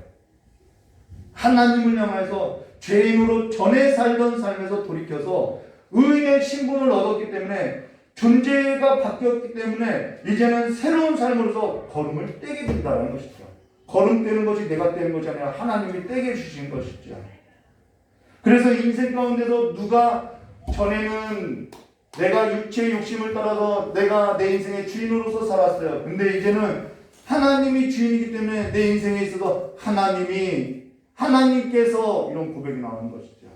하나님을 향해서 죄인으로 전에 살던 삶에서 돌이켜서 의인의 신분을 얻었기 때문에 존재가 바뀌었기 때문에 이제는 새로운 삶으로서 걸음을 떼게 된다는 것이죠. 걸음 떼는 것이 내가 떼는 것이 아니라 하나님이 떼게 주신 것이죠. 그래서 인생 가운데서 누가 전에는 내가 육체의 욕심을 따라서 내가 내 인생의 주인으로서 살았어요. 근데 이제는 하나님이 주인이기 때문에 내 인생에 있어서 하나님께서 이런 고백이 나오는 것이죠.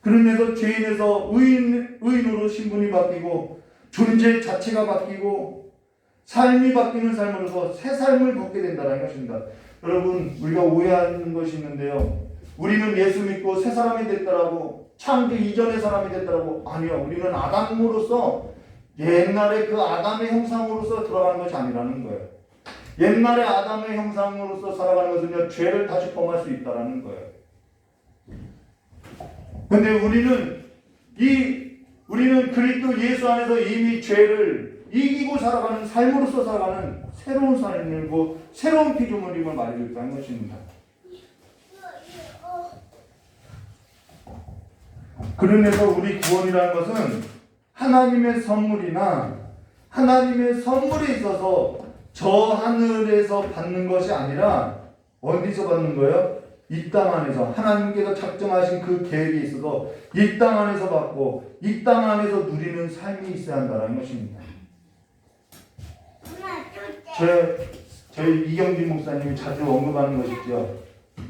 그러면서 죄인에서 의인으로 신분이 바뀌고 존재 자체가 바뀌고 삶이 바뀌는 삶으로서 새 삶을 걷게 된다는 것입니다. 여러분, 우리가 오해하는 것이 있는데요. 우리는 예수 믿고 새 사람이 됐다라고, 창기 이전의 사람이 됐다라고. 아니요, 우리는 아담으로서 옛날에 그 아담의 형상으로서 들어가는 것이 아니라는 거예요. 옛날에 아담의 형상으로서 살아가는 것은요, 죄를 다시 범할 수 있다라는 거예요. 근데 우리는 그리스도 예수 안에서 이미 죄를 이기고 살아가는 삶으로서 살아가는 새로운 삶이고 새로운 피조물임을 말해주고 있다는 것입니다. 그러면서 우리 구원이라는 것은 하나님의 선물이나 하나님의 선물에 있어서 저 하늘에서 받는 것이 아니라 어디서 받는 거예요? 이 땅 안에서 하나님께서 작정하신 그 계획에 있어서 이 땅 안에서 받고 이 땅 안에서 누리는 삶이 있어야 한다는 것입니다. 저희 이경진 목사님이 자주 언급하는 것이죠.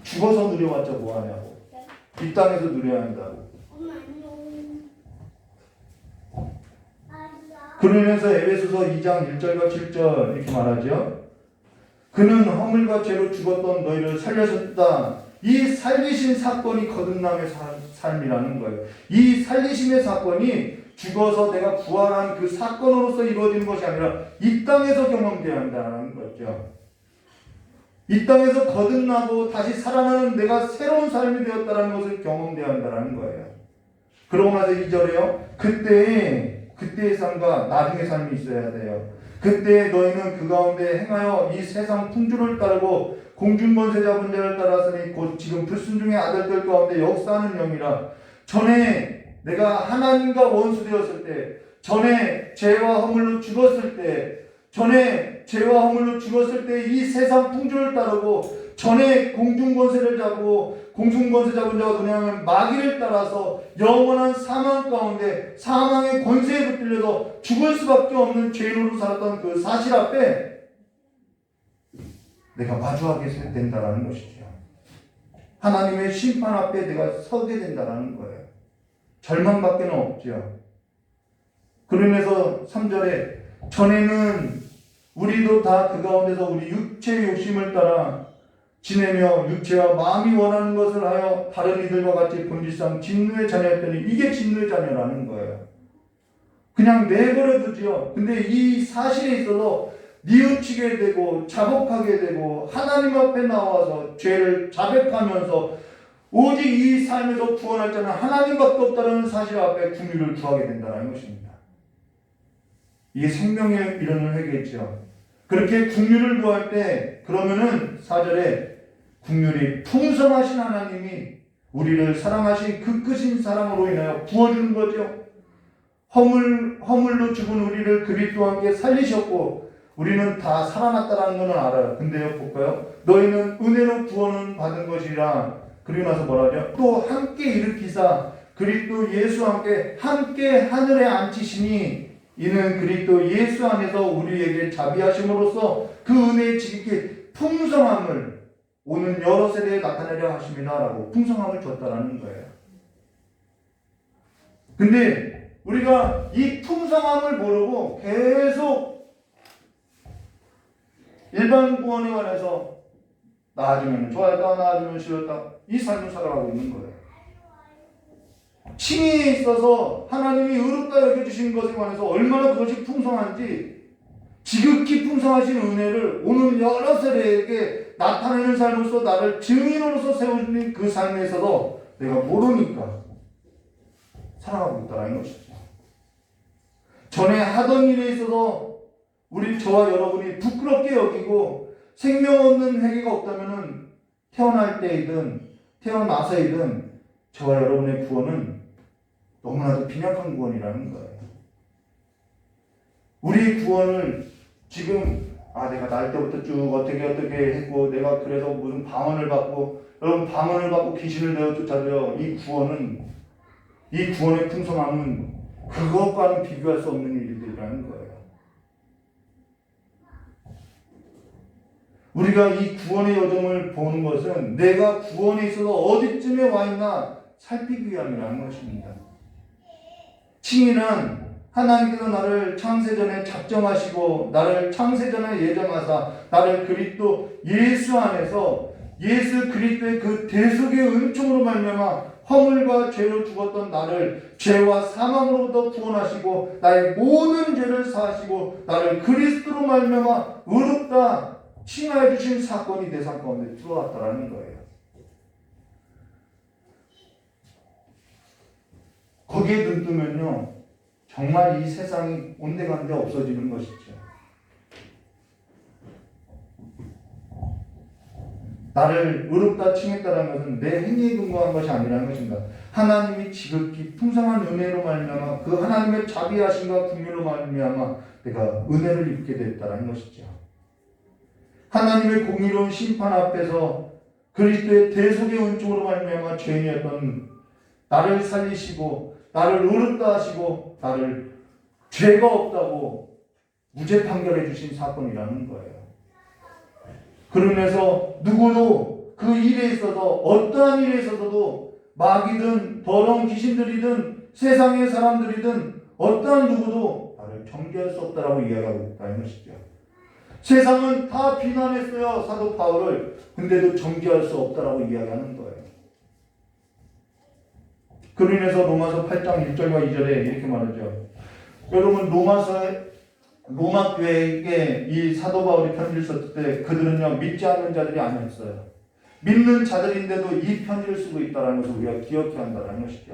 죽어서 누려봤자 뭐하냐고. 이 땅에서 누려야 한다고. 그러면서 에베소서 2장 1절과 7절 이렇게 말하죠. 그는 허물과 죄로 죽었던 너희를 살려줬다. 이 살리신 사건이 거듭남의 삶이라는 거예요. 이 살리심의 사건이 죽어서 내가 부활한 그 사건으로서 이루어지는 것이 아니라 이 땅에서 경험되어야 한다는 거죠. 이 땅에서 거듭나고 다시 살아나는 내가 새로운 삶이 되었다는 것을 경험되어야 한다는 거예요. 그러고 나서 2절에요. 그때의 삶과 나중의 삶이 있어야 돼요. 그때 너희는 그 가운데 행하여 이 세상 풍조를 따르고 공중권세 잡은 자를 따랐으니 곧 지금 불순종의 아들들 가운데 역사하는 영이라. 전에 내가 하나님과 원수되었을 때, 전에 죄와 허물로 죽었을 때, 이 세상 풍조를 따르고 전에 공중권세를 잡고 공중권세 잡은 자가 누냐면 마귀를 따라서 영원한 사망 가운데 사망의 권세에 붙들려서 죽을 수밖에 없는 죄인으로 살았던 그 사실 앞에 내가 마주하게 된다라는 것이죠. 하나님의 심판 앞에 내가 서게 된다라는 거예요. 절망밖에 없죠. 그러면서 3절에 전에는 우리도 다 그 가운데서 우리 육체의 욕심을 따라 지내며 육체와 마음이 원하는 것을 하여 다른 이들과 같이 본질상 진노의 자녀였더니 이게 진노의 자녀라는 거예요. 그냥 내버려 두지요. 근데 이 사실에 있어서 뉘우치게 되고 자복하게 되고 하나님 앞에 나와서 죄를 자백하면서 오직 이 삶에서 구원할 자는 하나님밖에 없다는 사실 앞에 긍휼을 구하게 된다는 것입니다. 이게 생명의 이론을 회개했죠. 그렇게 긍휼을 구할 때 그러면은 4절에 긍휼이 풍성하신 하나님이 우리를 사랑하신 그 크신 사랑으로 인하여 부어주는 거죠. 허물로 죽은 우리를 그리스도와 함께 살리셨고 우리는 다 살아났다는 것은 알아요. 근데요, 볼까요? 너희는 은혜로 구원은 받은 것이라. 그리고 나서 뭐라죠? 또 함께 일으키사 그리스도 예수와 함께 하늘에 앉히시니 이는 그리스도 예수 안에서 우리에게 자비하심으로써 그 은혜의 지극히 풍성함을 오는 여러 세대에 나타내려 하심이다 라고 풍성함을 줬다라는 거예요. 근데 우리가 이 풍성함을 모르고 계속 일반 구원에 관해서 나아지면 좋아했다, 나아지면 싫었다, 이 삶을 살아가고 있는 거예요. 칭의에 있어서 하나님이 의롭다 여겨주신 것에 관해서 얼마나 그것이 풍성한지 지극히 풍성하신 은혜를 오는 여러 세대에게 나타내는 삶으로서 나를 증인으로서 세우는 그 삶에 있어서 내가 모르니까 살아가고 있다는 것이죠. 전에 하던 일에 있어서 저와 여러분이 부끄럽게 여기고 생명 없는 회개가 없다면은 태어날 때이든 태어나서이든 저와 여러분의 구원은 너무나도 빈약한 구원이라는 거예요. 우리의 구원을 지금 내가 날 때부터 쭉 어떻게 했고 내가 그래서 무슨 방언을 받고 여러분 방언을 받고 귀신을 내어 쫓아도요 이 구원의 풍성함은 그것과는 비교할 수 없는 일들이라는 거예요. 우리가 이 구원의 여정을 보는 것은 내가 구원에 있어서 어디쯤에 와 있나 살피기 위함이라는 것입니다. 칭의는 하나님께서 나를 창세전에 작정하시고 나를 창세전에 예정하사 나를 그리스도 예수 안에서 예수 그리스도의 그 대속의 은총으로 말미암아 허물과 죄로 죽었던 나를 죄와 사망으로부터 구원하시고 나의 모든 죄를 사하시고 나를 그리스도로 말미암아 의롭다 칭하여 주신 사건이 내 삶 가운데 들어왔다라는 거예요. 거기에 눈 뜨면요 정말 이 세상이 온데간데 없어지는 것이죠. 나를 의롭다 칭했다는 것은 내 행위에 근거한 것이 아니라는 것입니다. 하나님이 지극히 풍성한 은혜로 말미암아 그 하나님의 자비하심과 긍휼로 말미암아 내가 은혜를 입게 됐다는 것이죠. 하나님의 공의로운 심판 앞에서 그리스도의 대속의 은총으로 말미암아 죄인이었던 나를 살리시고 나를 의롭다 하시고 나를 죄가 없다고 무죄 판결해 주신 사건이라는 거예요. 그러면서 누구도 그 일에 있어서 어떠한 일에 있어서도 마귀든 더러운 귀신들이든 세상의 사람들이든 어떠한 누구도 나를 정죄할 수 없다라고 이야기하고 있다는 것이죠. 세상은 다 비난했어요 사도 바울을. 근데도 정죄할 수 없다라고 이야기하는 거예요. 그로 인해서 로마서 8장 1절과 2절에 이렇게 말하죠. 여러분 로마 교회에게 이 사도 바울이 편지를 썼을 때 그들은요 믿지 않는 자들이 아니었어요. 믿는 자들인데도 이 편지를 쓰고 있다는 것을 우리가 기억해야 한다는 것이죠.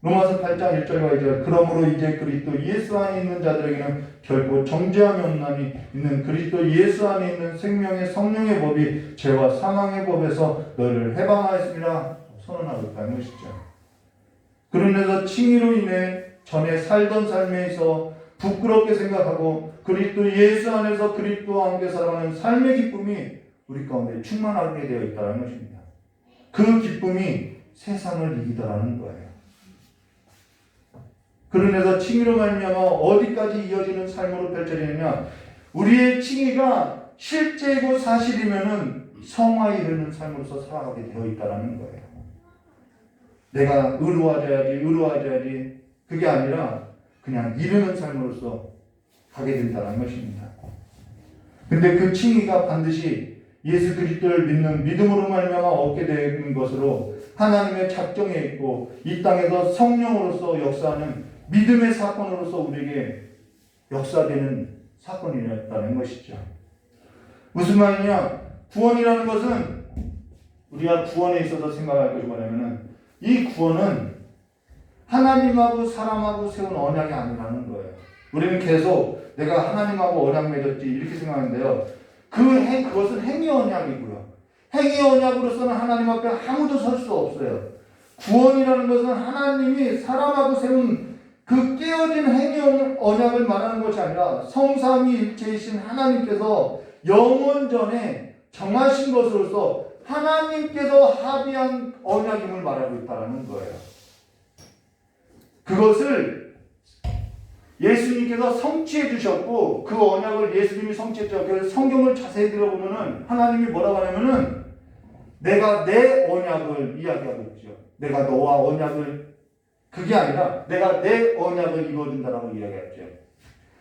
로마서 8장 1절과 2절 그러므로 이제 그리스도 예수 안에 있는 자들에게는 결코 정죄함이 없나니 이는 그리스도 예수 안에 있는 생명의 성령의 법이 죄와 사망의 법에서 너희를 해방하였습니다 선언하고 있다는 것이죠. 그러면서 칭의로 인해 전에 살던 삶에서 부끄럽게 생각하고 그리스도 예수 안에서 그리스도와 함께 살아가는 삶의 기쁨이 우리 가운데 충만하게 되어 있다는 것입니다. 그 기쁨이 세상을 이기더라는 거예요. 그러면서 칭의로 말미암아 어디까지 이어지는 삶으로 펼쳐지느냐 우리의 칭의가 실제이고 사실이면은 성화에 이르는 삶으로서 살아가게 되어 있다는 거예요. 내가 의로워져야지 그게 아니라 그냥 이르는 삶으로서 가게 된다는 것입니다. 근데 그 칭의가 반드시 예수 그리스도를 믿는 믿음으로 말미암아 얻게 되는 것으로 하나님의 작정에 있고 이 땅에서 성령으로서 역사하는 믿음의 사건으로서 우리에게 역사되는 사건이었다는 것이죠. 무슨 말이냐? 구원이라는 것은 우리가 구원에 있어서 생각할 것이 뭐냐면은 이 구원은 하나님하고 사람하고 세운 언약이 아니라는 거예요. 우리는 계속 내가 하나님하고 언약 맺었지 이렇게 생각하는데요. 그것은 행위 언약이고요. 행위 언약으로서는 하나님 앞에 아무도 설 수 없어요. 구원이라는 것은 하나님이 사람하고 세운 그 깨어진 행위 언약을 말하는 것이 아니라 성삼위일체이신 하나님께서 영원전에 정하신 것으로서 하나님께서 합의한 언약임을 말하고 있다는 거예요. 그것을 예수님께서 성취해 주셨고 그 언약을 예수님이 성취했죠. 그래서 성경을 자세히 들어보면은 하나님이 뭐라고 하냐면은 내가 내 언약을 이야기하고 있죠. 내가 너와 언약을 그게 아니라 내가 내 언약을 이루어준다라고 이야기했죠.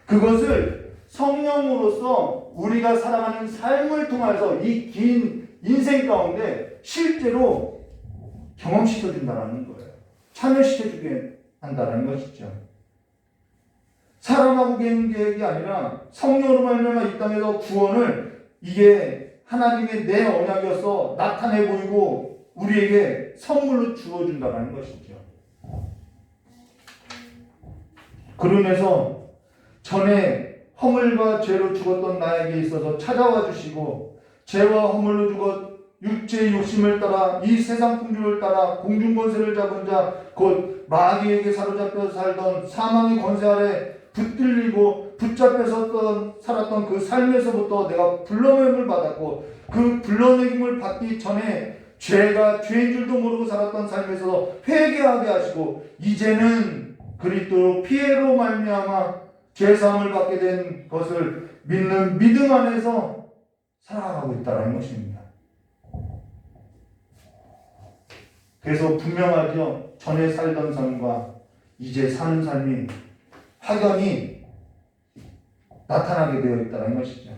그것을 성령으로서 우리가 살아가는 삶을 통해서 이 긴 인생 가운데 실제로 경험시켜준다는 거예요. 참여시켜주게 한다는 것이죠. 사람하고 계획이 아니라 성령으로 말미암아 이 땅에서 구원을 이게 하나님의 내 언약이어서 나타내 보이고 우리에게 선물로 주어준다는 것이죠. 그러면서 전에 허물과 죄로 죽었던 나에게 있어서 찾아와 주시고 죄와 허물로 죽어 육체의 욕심을 따라 이 세상 풍조를 따라 공중권세를 잡은 자 곧 마귀에게 사로잡혀 살던 사망의 권세 아래 붙들리고 붙잡혀서 살았던 그 삶에서부터 내가 불러냄을 받았고 그 불러내김을 받기 전에 죄가 죄인 줄도 모르고 살았던 삶에서 회개하게 하시고 이제는 그리스도 피해로 말미암아 죄사함을 받게 된 것을 믿는 믿음 안에서 살아가고 있다는 것입니다. 그래서 분명하죠. 전에 살던 삶과 이제 사는 삶이 확연히 나타나게 되어 있다는 것이죠.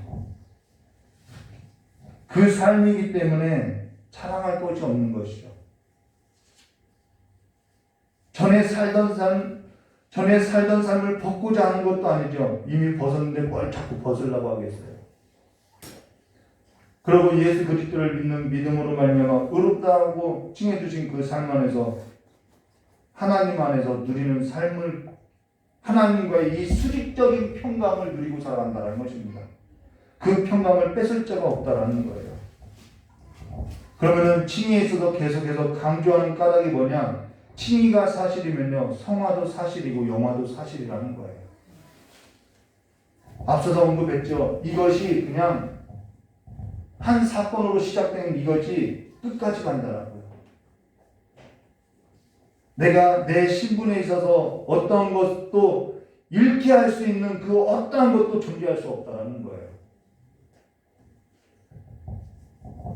그 삶이기 때문에 자랑할 것이 없는 것이죠. 전에 살던 삶을 벗고자 하는 것도 아니죠. 이미 벗었는데 뭘 자꾸 벗으려고 하겠어요. 그리고 예수 그리스도를 믿는 믿음으로 말미암아 의롭다고 칭해주신 그 삶 안에서 하나님 안에서 누리는 삶을 하나님과의 이 수직적인 평강을 누리고 살아간다는 것입니다. 그 평강을 뺏을 자가 없다라는 거예요. 그러면은 칭의에 있어서 계속해서 강조하는 까닭이 뭐냐? 칭의가 사실이면요, 성화도 사실이고 영화도 사실이라는 거예요. 앞서서 언급했죠. 이것이 그냥 한 사건으로 시작된 이것이 끝까지 간다라고요. 내가 내 신분에 있어서 어떤 것도 잃게 할 수 있는 그 어떠한 것도 존재할 수 없다라는 거예요.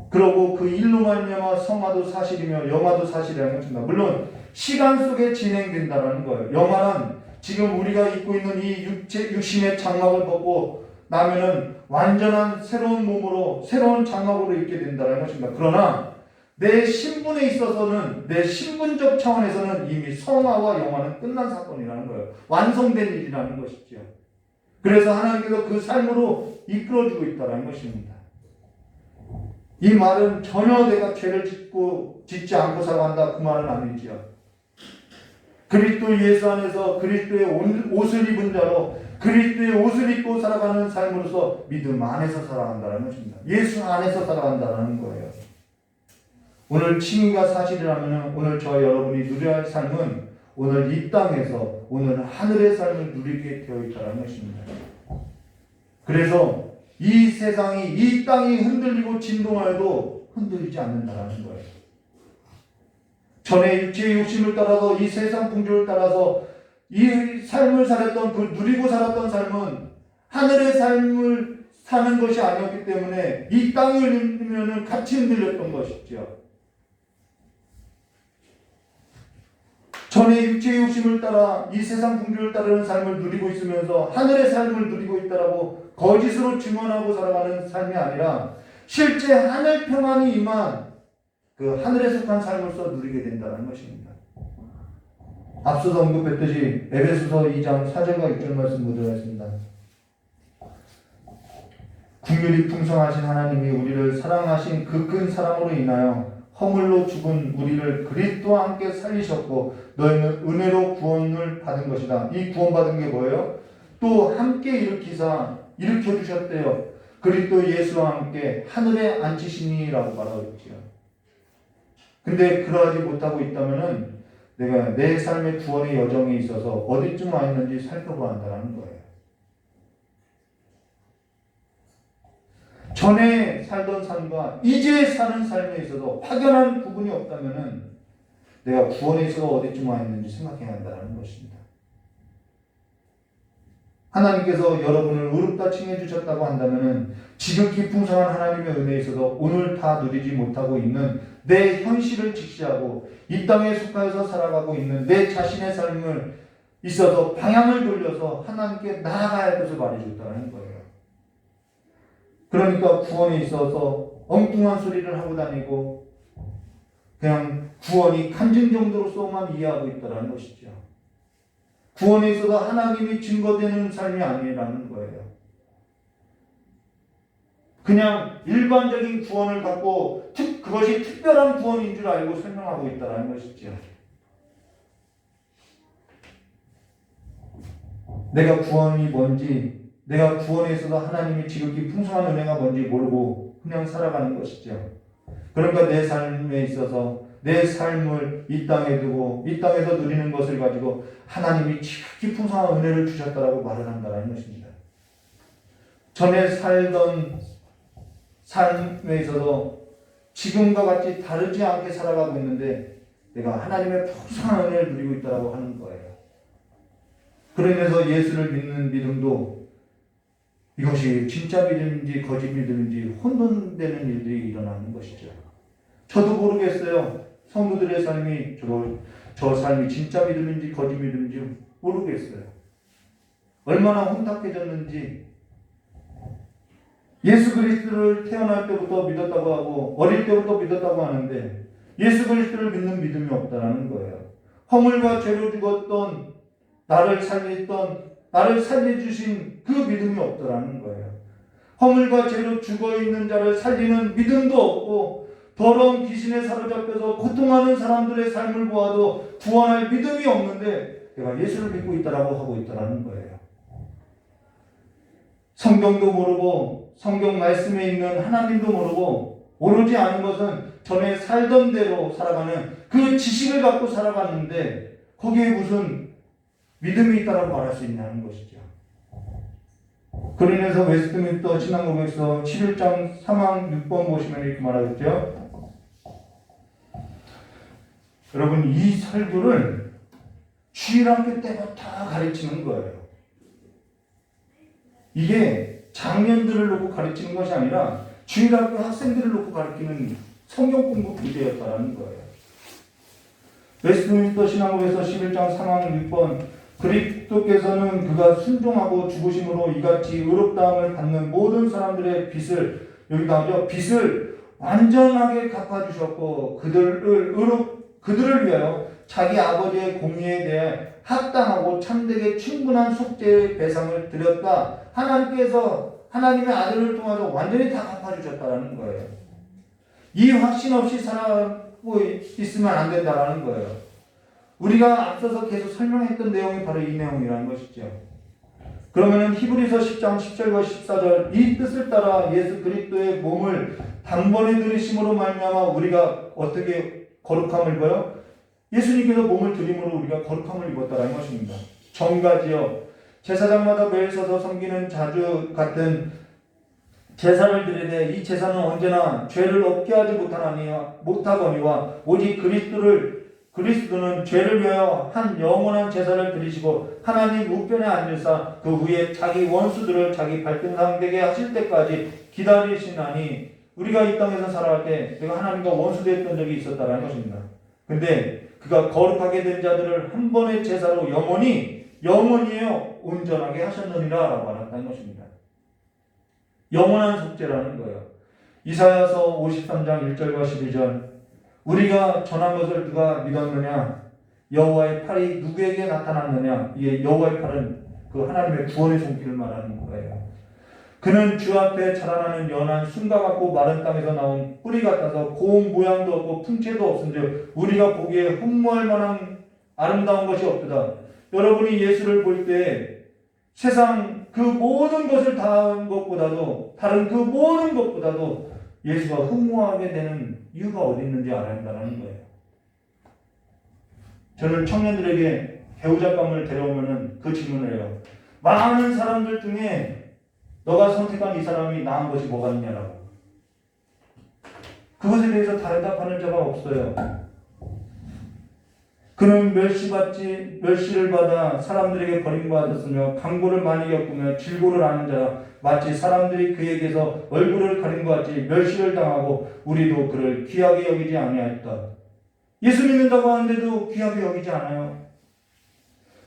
그러고 그 일로 말미암아 성화도 사실이며 영화도 사실이라는 것입니다. 물론 시간 속에 진행된다라는 거예요. 영화는 지금 우리가 입고 있는 이 육신의 장막을 벗고 나면은 완전한 새로운 몸으로 새로운 장막으로 입게 된다는 것입니다. 그러나 내 신분에 있어서는 내 신분적 차원에서는 이미 성화와 영화는 끝난 사건이라는 거예요. 완성된 일이라는 것이죠. 그래서 하나님께서 그 삶으로 이끌어주고 있다는 것입니다. 이 말은 전혀 내가 죄를 짓지 않고 살아간다 그 말은 아니지요. 그리스도 예수 안에서 그리스도의 옷을 입은 자로 그리스도의 옷을 입고 살아가는 삶으로서 믿음 안에서 살아간다는 것입니다. 예수 안에서 살아간다는 거예요. 오늘 칭의가 사실이라면 오늘 저와 여러분이 누려야 할 삶은 오늘 이 땅에서 오늘 하늘의 삶을 누리게 되어 있다는 것입니다. 그래서 이 세상이 이 땅이 흔들리고 진동하여도 흔들리지 않는다는 거예요. 전에 육체의 욕심을 따라서 이 세상 풍조를 따라서 이 삶을 살았던 그 누리고 살았던 삶은 하늘의 삶을 사는 것이 아니었기 때문에 이 땅을 흔들면은 같이 흔들렸던 것이죠. 전에 육체의 욕심을 따라 이 세상 풍조를 따르는 삶을 누리고 있으면서 하늘의 삶을 누리고 있다라고 거짓으로 증언하고 살아가는 삶이 아니라 실제 하늘 평안이 임한 그 하늘에 속한 삶으로서 누리게 된다는 것입니다. 앞서서 언급했듯이 에베소서 2장 4절과 6절 말씀 보도록 긍휼이 풍성하신 하나님이 우리를 사랑하신 그 큰 사랑으로 인하여 허물로 죽은 우리를 그리스도와 함께 살리셨고 너희는 은혜로 구원을 받은 것이다. 이 구원받은 게 뭐예요? 또 함께 일으켜주셨대요. 그리스도 예수와 함께 하늘에 앉히시니라고 말하고 있지요. 근데 그러하지 못하고 있다면은 내가 내 삶의 구원의 여정에 있어서 어디쯤 와 있는지 살펴봐야 한다는 거예요. 전에 살던 삶과 이제 사는 삶에 있어서 확연한 구분이 없다면은 내가 구원에 있어서 어디쯤 와 있는지 생각해야 한다는 것입니다. 하나님께서 여러분을 의롭다 칭해 주셨다고 한다면은 지극히 풍성한 하나님의 은혜에 있어서 오늘 다 누리지 못하고 있는 내 현실을 직시하고 이 땅에 속하여서 살아가고 있는 내 자신의 삶을 있어서 방향을 돌려서 하나님께 나아가야 할 것을 말해줬다는 거예요. 그러니까 구원에 있어서 엉뚱한 소리를 하고 다니고 그냥 구원이 간증 정도로서만 이해하고 있다는 것이죠. 구원에 있어서 하나님이 증거되는 삶이 아니라는 거예요. 그냥 일반적인 구원을 갖고 그것이 특별한 구원인 줄 알고 설명하고 있다는 것이죠. 내가 구원이 뭔지, 내가 구원에 있어서 하나님이 지극히 풍성한 은혜가 뭔지 모르고 그냥 살아가는 것이죠. 그러니까 내 삶에 있어서 내 삶을 이 땅에 두고 이 땅에서 누리는 것을 가지고 하나님이 지극히 풍성한 은혜를 주셨다라고 말을 한다는 것입니다. 전에 살던 삶에 있어서 지금과 같이 다르지 않게 살아가고 있는데 내가 하나님의 풍성한 은혜를 누리고 있다라고 하는 거예요. 그러면서 예수를 믿는 믿음도 이것이 진짜 믿음인지 거짓 믿음인지 혼돈되는 일들이 일어나는 것이죠. 저도 모르겠어요. 성도들의 삶이 저 삶이 진짜 믿음인지 거짓 믿음인지 모르겠어요. 얼마나 혼탁해졌는지. 예수 그리스도를 태어날 때부터 믿었다고 하고 어릴 때부터 믿었다고 하는데 예수 그리스도를 믿는 믿음이 없다라는 거예요. 허물과 죄로 죽었던 나를 살려주신 그 믿음이 없더라는 거예요. 허물과 죄로 죽어있는 자를 살리는 믿음도 없고 더러운 귀신에 사로잡혀서 고통하는 사람들의 삶을 보아도 구원할 믿음이 없는데 내가 예수를 믿고 있다라고 하고 있다라는 거예요. 성경도 모르고 성경 말씀에 있는 하나님도 모르고 오로지 아는 것은 전에 살던 대로 살아가는 그 지식을 갖고 살아갔는데 거기에 무슨 믿음이 있다라고 말할 수 있냐는 것이죠. 그로 인해서 웨스트민스터 신앙고백서 11장 3항 6번 보시면 이렇게 말하겠죠. 여러분 이 설교를 주일학교 때부터 가르치는 거예요. 이게 장년들을 놓고 가르치는 것이 아니라 주일학교 학생들을 놓고 가르치는 성경 공부 교재였다라는 거예요. 웨스트민스터 신앙고백서 11장 3항 6번 그리스도께서는 그가 순종하고 죽으심으로 이같이 의롭다함을 받는 모든 사람들의 빚을 여기 나오죠. 빚을 완전하게 갚아주셨고 그들을 위하여 자기 아버지의 공의에 대해 합당하고 참되게 충분한 속죄의 배상을 드렸다. 하나님께서 하나님의 아들을 통해서 완전히 다 갚아주셨다라는 거예요. 이 확신 없이 살아가고 있으면 안 된다라는 거예요. 우리가 앞서서 계속 설명했던 내용이 바로 이 내용이라는 것이죠. 그러면은 히브리서 10장 10절과 14절 이 뜻을 따라 예수 그리스도의 몸을 단번에 들이심으로 말미암아 우리가 어떻게 거룩함을 입어요? 예수님께서 몸을 들임으로 우리가 거룩함을 입었다라는 것입니다. 정가지요. 제사장마다 매일 서서 섬기는 자주 같은 제사를 드리되 이 제사는 언제나 죄를 없게 하지 못하거니와 오직 그리스도는 죄를 위하여 한 영원한 제사를 드리시고 하나님 우편에 앉으사 그 후에 자기 원수들을 자기 발등상 되게 하실 때까지 기다리시나니 우리가 이 땅에서 살아갈 때 내가 하나님과 원수되었던 적이 있었다는 것입니다. 근데 그가 거룩하게 된 자들을 한 번의 제사로 영원히요 온전하게 하셨느니라 라고 말한다는 것입니다. 영원한 속죄라는 거예요. 이사야서 53장 1절과 12절 우리가 전한 것을 누가 믿었느냐? 여호와의 팔이 누구에게 나타났느냐? 이게 여호와의 팔은 그 하나님의 구원의 손길을 말하는 거예요. 그는 주 앞에 자라나는 연한 순과 같고 마른 땅에서 나온 뿌리 같아서 고운 모양도 없고 풍채도 없은즉 우리가 보기에 흠모할 만한 아름다운 것이 없도다. 여러분이 예수를 볼 때 세상 그 모든 것을 다한 것보다도 다른 그 모든 것보다도 예수가 흠모하게 되는 이유가 어디 있는지 알아야 한다는 거예요. 저는 청년들에게 배우자감을 데려오면 그 질문을 해요. 많은 사람들 중에 너가 선택한 이 사람이 나은 것이 뭐가 있냐라고. 그것에 대해서 대답하는 자가 없어요. 그는 멸시를 받아 사람들에게 버림받았으며 강고를 많이 겪으며 질고를 하는 자라 마치 사람들이 그에게서 얼굴을 가린 것 같이 멸시를 당하고 우리도 그를 귀하게 여기지 아니하였다. 예수 믿는다고 하는데도 귀하게 여기지 않아요.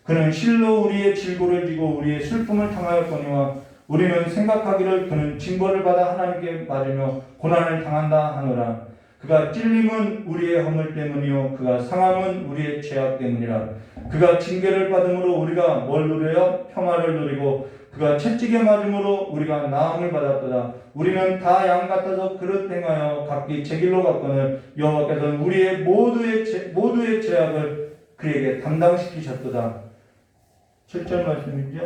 그는 실로 우리의 질고를 지고 우리의 슬픔을 당하였거니와 우리는 생각하기를 그는 징벌을 받아 하나님께 맞으며 고난을 당한다 하노라. 그가 찔림은 우리의 허물 때문이요 그가 상함은 우리의 죄악 때문이라. 그가 징계를 받음으로 우리가 뭘 누려요? 평화를 누리고 그가 채찍에 맞음으로 우리가 나음을 받았도다. 우리는 다 양 같아서 그릇 행하여 각기 제 길로 갔거늘 여호와께서는 우리의 모두의 죄악을 그에게 담당시키셨도다. 7절 말씀이죠.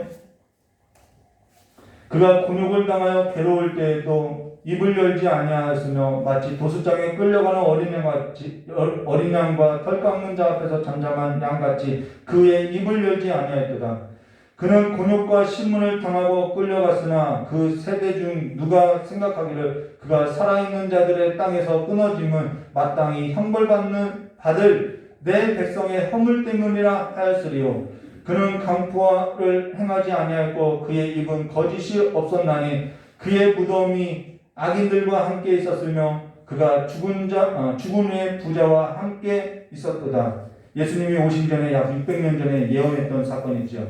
그가 곤욕을 당하여 괴로울 때에도 입을 열지 아니하였으며 마치 도수장에 끌려가는 어린 양과 털 깎는 자 앞에서 잠잠한 양같이 그의 입을 열지 아니하였도다. 그는 곤욕과 신문을 당하고 끌려갔으나 그 세대 중 누가 생각하기를 그가 살아있는 자들의 땅에서 끊어짐은 마땅히 형벌받을 내 백성의 허물 때문이라 하였으리요. 그는 강포를 행하지 아니하였고 그의 입은 거짓이 없었나니 그의 무덤이 악인들과 함께 있었으며 그가 죽은 후에 부자와 함께 있었도다. 예수님이 오신 전에 약 600년 전에 예언했던 사건이죠.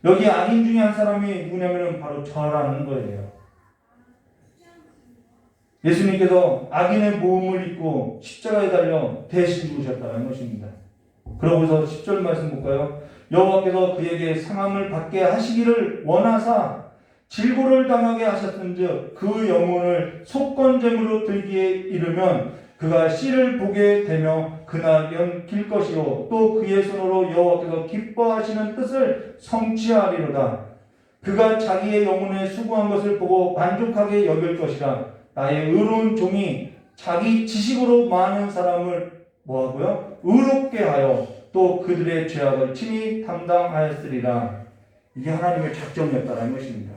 여기 악인 중에 한 사람이 누구냐면 바로 저라는 거예요. 예수님께서 악인의 모험을 입고 십자가에 달려 대신 죽으셨다는 것입니다. 그러고서 10절 말씀 볼까요? 여호와께서 그에게 상함을 받게 하시기를 원하사 질고를 당하게 하셨은즉 그 영혼을 속건제물로 들기에 이르면 그가 씨를 보게 되며 그날 연길 것이요 또 그의 손으로 여호와께서 기뻐하시는 뜻을 성취하리로다. 그가 자기의 영혼에 수고한 것을 보고 만족하게 여길 것이라. 나의 의로운 종이 자기 지식으로 많은 사람을 뭐하고요? 의롭게 하여 또 그들의 죄악을 친히 담당하였으리라. 이게 하나님의 작정이었다는 것입니다.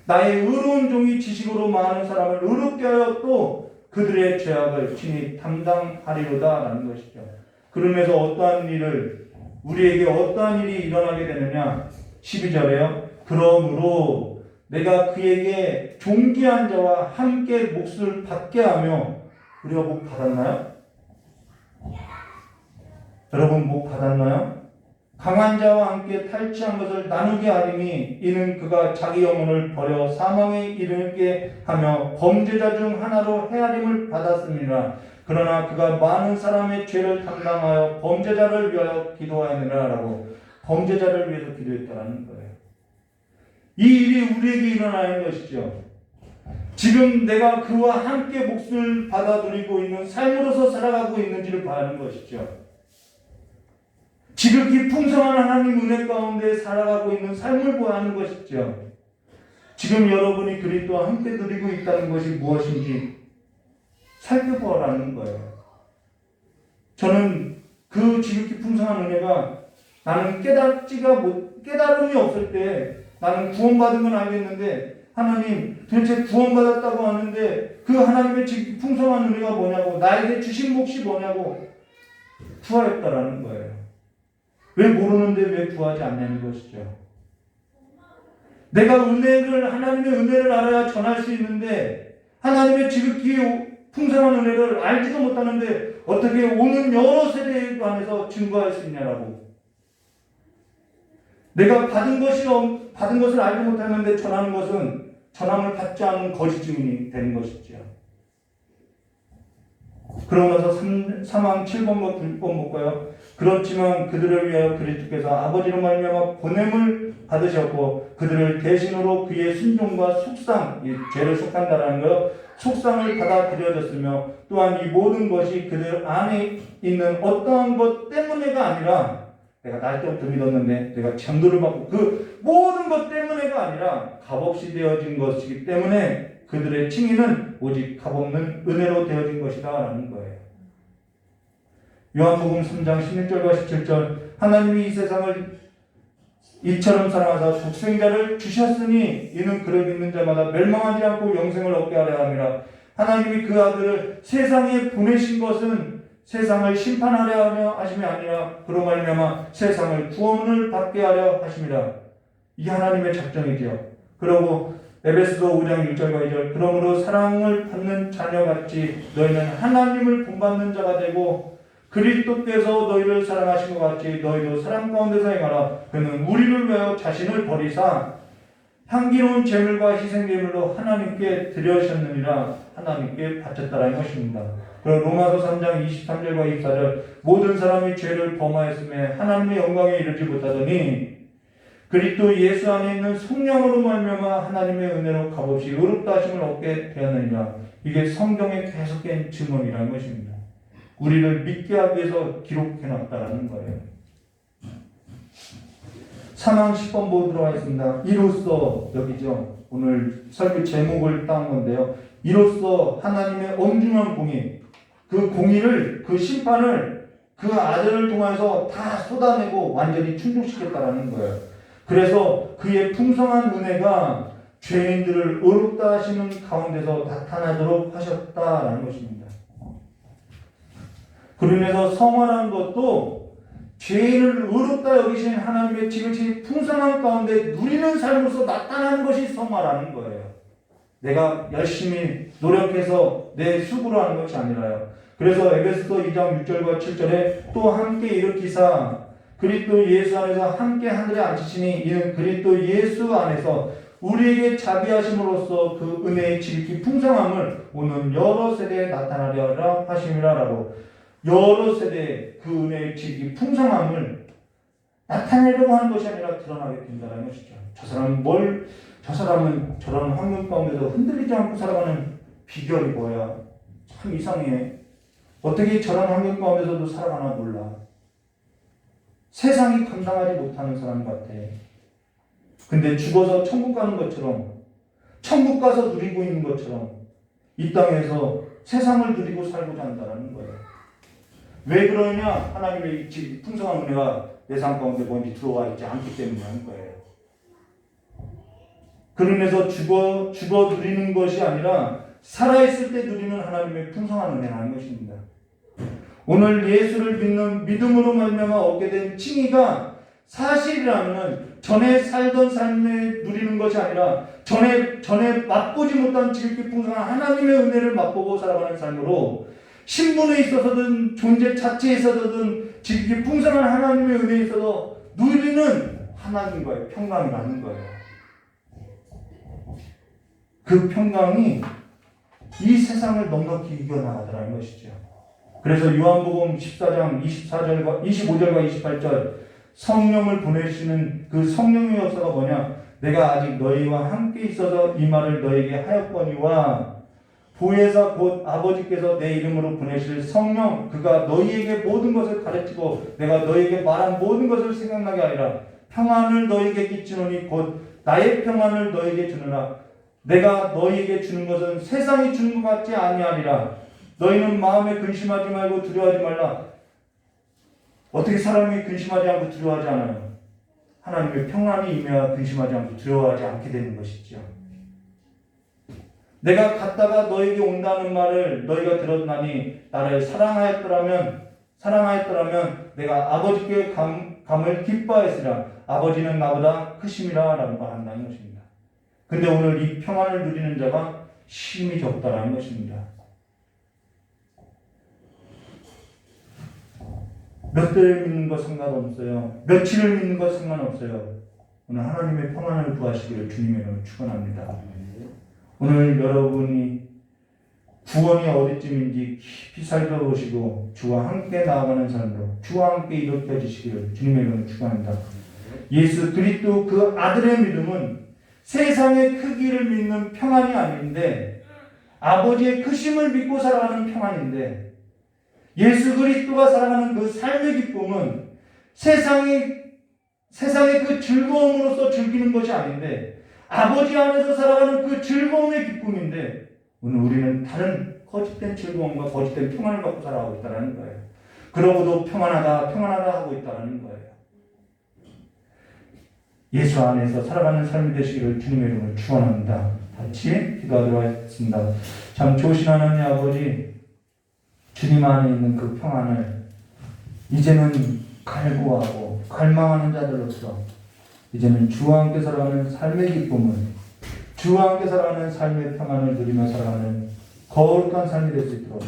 나의 의로운 종이 지식으로 많은 사람을 의롭게 하여 또 그들의 죄악을 친히 담당하리로다 라는 것이죠. 그러면서 우리에게 어떠한 일이 일어나게 되느냐? 12절에요. 그러므로 내가 그에게 존귀한 자와 함께 몫을 받게 하며, 우리가 목 받았나요? 여러분 목 받았나요? 강한 자와 함께 탈취한 것을 나누게 하리니 이는 그가 자기 영혼을 버려 사망에 이르게 하며 범죄자 중 하나로 헤아림을 받았습니다. 그러나 그가 많은 사람의 죄를 담당하여 범죄자를 위하여 기도하였느라 라고 범죄자를 위해서 기도했다는 거예요. 이 일이 우리에게 일어나는 것이죠. 지금 내가 그와 함께 몫을 받아들이고 있는 삶으로서 살아가고 있는지를 봐야 하는 것이죠. 지극히 풍성한 하나님 은혜 가운데 살아가고 있는 삶을 보아야 하는 것이죠. 지금 여러분이 그리스도와 함께 누리고 있다는 것이 무엇인지 살펴보라는 거예요. 저는 그 지극히 풍성한 은혜가 나는 깨달음이 없을 때 나는 구원받은 건 알겠는데 하나님 도대체 구원받았다고 하는데 그 하나님의 지극히 풍성한 은혜가 뭐냐고 나에게 주신 몫이 뭐냐고 구하였다라는 거예요. 왜 모르는데 왜 구하지 않냐는 것이죠. 내가 하나님의 은혜를 알아야 전할 수 있는데 하나님의 지극히 풍성한 은혜를 알지도 못하는데 어떻게 오는 여러 세대에 관해서 증거할 수 있냐라고. 내가 받은 것을 알지 못하는데 전하는 것은 전함을 받지 않은 거짓 증인이 되는 것이죠. 그러고 나서 3왕 7번과 9번 볼까요? 그렇지만 그들을 위하여 그리스도께서 아버지로 말미암아 보냄을 받으셨고 그들을 대신으로 그의 순종과 속상, 이 죄를 속한다라는 것, 속상을 받아들여졌으며 또한 이 모든 것이 그들 안에 있는 어떠한 것 때문에가 아니라 내가 날 때부터 믿었는데 내가 전도를 받고 그 모든 것 때문에가 아니라 값없이 되어진 것이기 때문에 그들의 칭의는 오직 값없는 은혜로 되어진 것이다 라는 거예요. 요한복음 3장 16절과 17절 하나님이 이 세상을 이처럼 사랑하사 독생자를 주셨으니 이는 그를 믿는 자마다 멸망하지 않고 영생을 얻게 하려 함이라. 하나님이 그 아들을 세상에 보내신 것은 세상을 심판하려 하려 하심이 아니라 그로 말미암아 세상을 구원을 받게 하려 하심이라. 이 하나님의 작정이지요. 그러고 에베소서 5장 1절과 2절 그러므로 사랑을 받는 자녀같이 너희는 하나님을 본받는 자가 되고 그리스도께서 너희를 사랑하신 것 같이 너희도 사랑 가운데서 행하라. 그는 우리를 위하여 자신을 버리사 향기로운 제물과 희생제물로 하나님께 드려셨느니라. 하나님께 바쳤다라는 것입니다. 그리고 로마서 3장 23절과 24절 모든 사람이 죄를 범하였음에 하나님의 영광에 이르지 못하더니 그리스도 예수 안에 있는 성령으로 말미암아 하나님의 은혜로 값없이 의롭다 하심을 얻게 되었느니라. 이게 성경에 계속된 증언이라는 것입니다. 우리를 믿게 하기 위해서 기록해놨다라는 거예요. 3왕 10번 보도록 하겠습니다. 이로써 여기죠. 오늘 설교 제목을 따온 건데요. 이로써 하나님의 엄중한 공의, 그 공의를, 그 심판을 그 아들을 통해서 다 쏟아내고 완전히 충족시켰다라는 거예요. 그래서 그의 풍성한 은혜가 죄인들을 의롭다 하시는 가운데서 나타나도록 하셨다라는 것입니다. 그러면서 성화라는 것도 죄인을 의롭다 여기신 하나님의 지극히 풍성한 가운데 누리는 삶으로서 나타나는 것이 성화라는 거예요. 내가 열심히 노력해서 내 수고로 하는 것이 아니라요. 그래서 에베소서 2장 6절과 7절에 또 함께 일으키사 그리스도 예수 안에서 함께 하늘에 앉히시니 이는 그리스도 예수 안에서 우리에게 자비하심으로써 그 은혜의 지극히 풍성함을 오는 여러 세대에 나타나려라 하심이라라고. 여러 세대에 그 은혜의 지극히 풍성함을 나타내려고 하는 것이 아니라 드러나게 된다는 것이죠. 저 사람은 저런 환경 가운데서 흔들리지 않고 살아가는 비결이 뭐야? 참 이상해. 어떻게 저런 환경 가운데서도 살아가나 몰라. 세상이 감당하지 못하는 사람 같아. 근데 죽어서 천국 가는 것처럼, 천국 가서 누리고 있는 것처럼 이 땅에서 세상을 누리고 살고자 한다는 거예요. 왜 그러냐? 하나님의 이 풍성한 은혜가 내 삶 가운데 뭔지 들어와 있지 않기 때문이라는 거예요. 그러면서 죽어 누리는 것이 아니라 살아있을 때 누리는 하나님의 풍성한 은혜라는 것입니다. 오늘 예수를 믿는 믿음으로 말미암아 얻게 된 칭의가 사실이라면 전에 살던 삶에 누리는 것이 아니라 전에 맛보지 못한 지극히 풍성한 하나님의 은혜를 맛보고 살아가는 삶으로 신분에 있어서든 존재 자체에 있어서든 지극히 풍성한 하나님의 은혜에 있어서 누리는 하나님과의 평강이 나는 거예요. 그 평강이 이 세상을 넉넉히 이겨나가더라는 것이죠. 그래서 요한복음 14장 25절과 28절 성령을 보내시는 그 성령의 역사가 뭐냐? 내가 아직 너희와 함께 있어서 이 말을 너희에게 하였거니와 보혜사 곧 아버지께서 내 이름으로 보내실 성령 그가 너희에게 모든 것을 가르치고 내가 너희에게 말한 모든 것을 생각나게 하리라. 평안을 너희에게 끼치노니 곧 나의 평안을 너희에게 주느라. 내가 너희에게 주는 것은 세상이 주는 것 같지 아니하리라. 너희는 마음에 근심하지 말고 두려워하지 말라. 어떻게 사람이 근심하지 않고 두려워하지 않아요? 하나님의 평안이 임해야 근심하지 않고 두려워하지 않게 되는 것이죠. 내가 갔다가 너에게 온다는 말을 너희가 들었나니 나를 사랑하였더라면 내가 아버지께 감을 기뻐하였으라. 아버지는 나보다 크심이라 라고 말한다는 것입니다. 근데 오늘 이 평안을 누리는 자가 힘이 적다라는 것입니다. 몇 대를 믿는 것 상관없어요. 며칠을 믿는 것 상관없어요. 오늘 하나님의 평안을 구하시기를 주님의 이름으로 축원합니다. 오늘 여러분이 구원이 어디쯤인지 깊이 살펴보시고 주와 함께 나아가는 삶으로 주와 함께 일으켜 주시기를 주님의 이름으로 축원합니다. 예수 그리스도 그 아들의 믿음은 세상의 크기를 믿는 평안이 아닌데 아버지의 크심을 믿고 살아가는 평안인데 예수 그리스도가 살아가는 그 삶의 기쁨은 세상의 그 즐거움으로서 즐기는 것이 아닌데 아버지 안에서 살아가는 그 즐거움의 기쁨인데 오늘 우리는 다른 거짓된 즐거움과 거짓된 평안을 갖고 살아가고 있다는 거예요. 그러고도 평안하다 하고 있다는 거예요. 예수 안에서 살아가는 삶이 되시기를 주님의 이름으로 축원합니다. 같이 기도하도록 하겠습니다. 참 좋으신 하나님 아버지, 주님 안에 있는 그 평안을 이제는 갈구하고 갈망하는 자들로서 이제는 주와 함께 살아가는 삶의 기쁨을, 주와 함께 살아가는 삶의 평안을 누리며 살아가는 거룩한 삶이 될 수 있도록,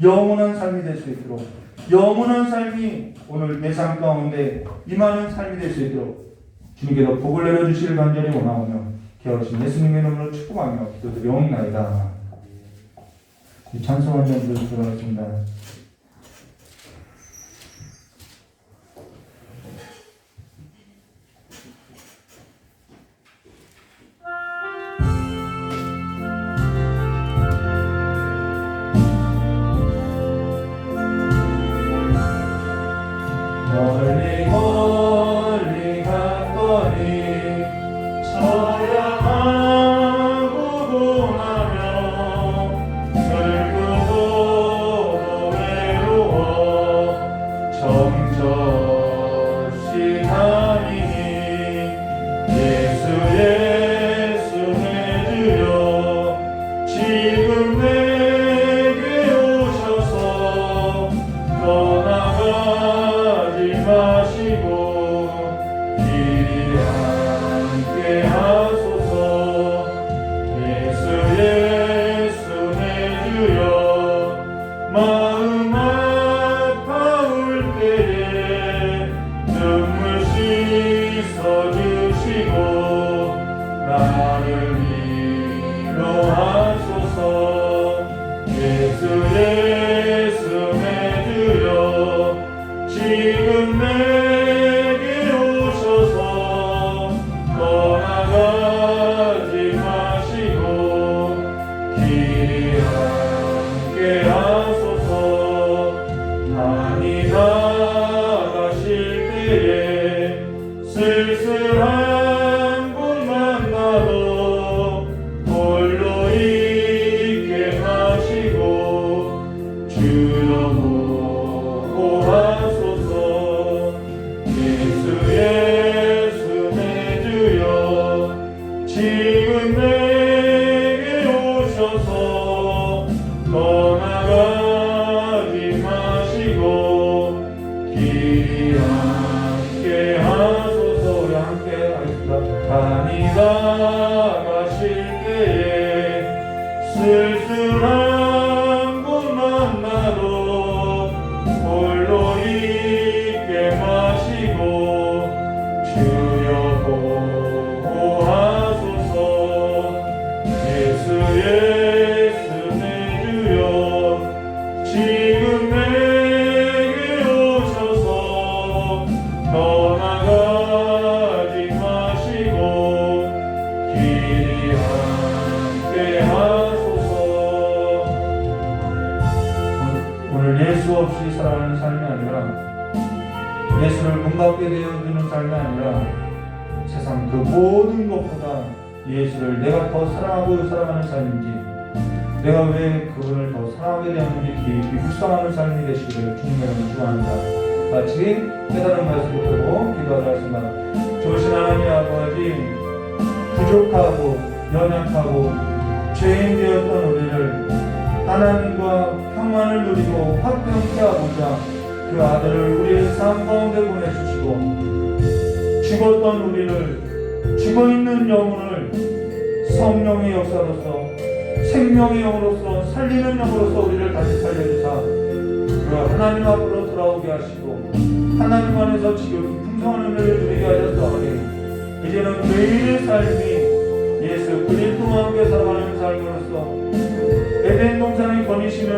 영원한 삶이 될 수 있도록, 영원한 삶이 오늘 내 삶 가운데 임하는 삶이 될 수 있도록 주님께서 복을 내려주시길 간절히 원하오며 기하신 예수님의 이름으로 축복하며 기도드리옵나이다. 찬송 한 번 들어가겠습니다. 멀리 멀리 갔더니 처량하고 고나며 슬프고 외로워 정적시 다니니 예수 내주여 지금 내게 오셔서 떠나가지 마시고 이리 함께 하소서. 하시고 나를 위로하소서. 예수 예수 내 주여 지금 내게 오셔서 떠나가지 마시고 길이 함께 하소서. 많이 나가실 때에 쓸쓸한 곳만 나도 홀로 있게 하시고 주여 보호하소서. 예수 예수 내 주여 지금 내게 오셔서 떠나가지 마시고 길이 함께 하소서. 우리 함께 하겠습니다. 많이 나가실 때에 쓸쓸한 곳만 나도 홀로 있게 마시고 주여 보호하소서. 예수 예수 내 주여 지금 내게 오셔서 떠나가지 마시고 길이 함께 하소서. 오늘 예수 없이 살아가는 삶이 아니라 예수를 본받게 되어주는 삶이 아니라 세상 그 모든 것보다 예수를 내가 더 사랑하고 살아가는 삶인지, 내가 왜 그분을 더 사랑하게 되었는지 깊이 묵상하는 삶이 되시기를 주님의 이름으로 축원합니다. 마치 깨달은 말씀을 듣고 기도하도록 하겠습니다. 좋으신 하나님 아버지, 부족하고 연약하고 죄인 되었던 우리를 하나님과 평안을 누리고 화평케 하고자 그 아들을 우리의 삶 가운데 보내주시고 죽었던 우리를, 죽어있는 영혼을 성령의 역사로서 생명의 영으로서 살리는 영으로서 우리를 다시 살려주사 그 하나님 앞으로 돌아오게 하시고 하나님 안에서 지금 풍성한 은혜를 누리게 하셨사오니 이제는 매일의 삶이 예수 그리스도와 함께 살아가는 삶으로서 에덴 동산에 거니시는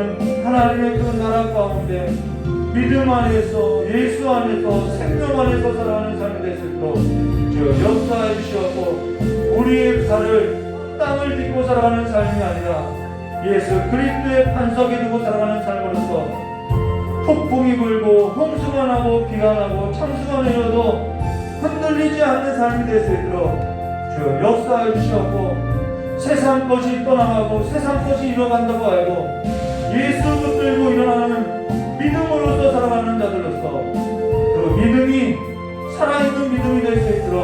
하나님의 그 나라 가운데 믿음 안에서 예수 안에서 생명 안에서 살아가는 삶이 될 수 있도록 주여 역사해 주시옵고 우리의 발을 땅을 딛고 살아가는 삶이 아니라 예수 그리스도의 반석에 두고 살아가는 삶으로서 폭풍이 불고 홍수가 나고 비가 나고 창수가 내려도 흔들리지 않는 삶이 될 수 있도록 주여 역사해 주시옵고 세상 것이 떠나가고 세상 것이 일어간다고 알고 예수 붙들고 일어나는 믿음으로서 살아가는 자들로서 그 믿음이 살아있는 믿음이 될 수 있도록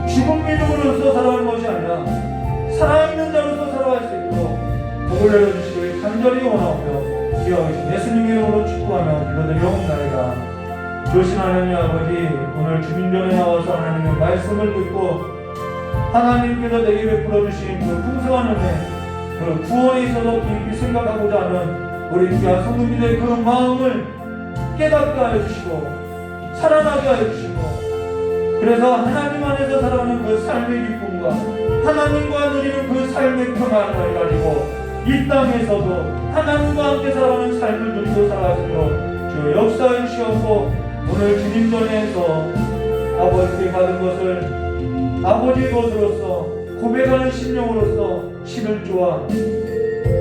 죽은 믿음으로서 살아가는 것이 아니라 살아있는 자로서 살아갈 수 있도록 복을 내려주시길 간절히 원하오며 기억하신 예수님의 이름으로 축복하며 기도드리옵나이다. 조신 하나님 아버지, 오늘 주민전에 나와서 하나님의 말씀을 듣고 하나님께서 내게 베풀어 주신 그 풍성한 은혜, 그 구원에 있어서 깊이 생각하고자 하는 우리 귀한 성도님들의 그 마음을 깨닫게 하여 주시고 살아나게 하여 주시고 그래서 하나님 안에서 살아가는 그 삶의 기쁨과 하나님과 누리는 그 삶의 평안을 가지고 이 땅에서도 하나님과 함께 살아가는 삶을 누리고 살아가도록 주 역사해 주시옵고 오늘 주님전에서 아버지께 받은 것을 아버지의 것으로서 고백하는 심령으로서 신을 쪼아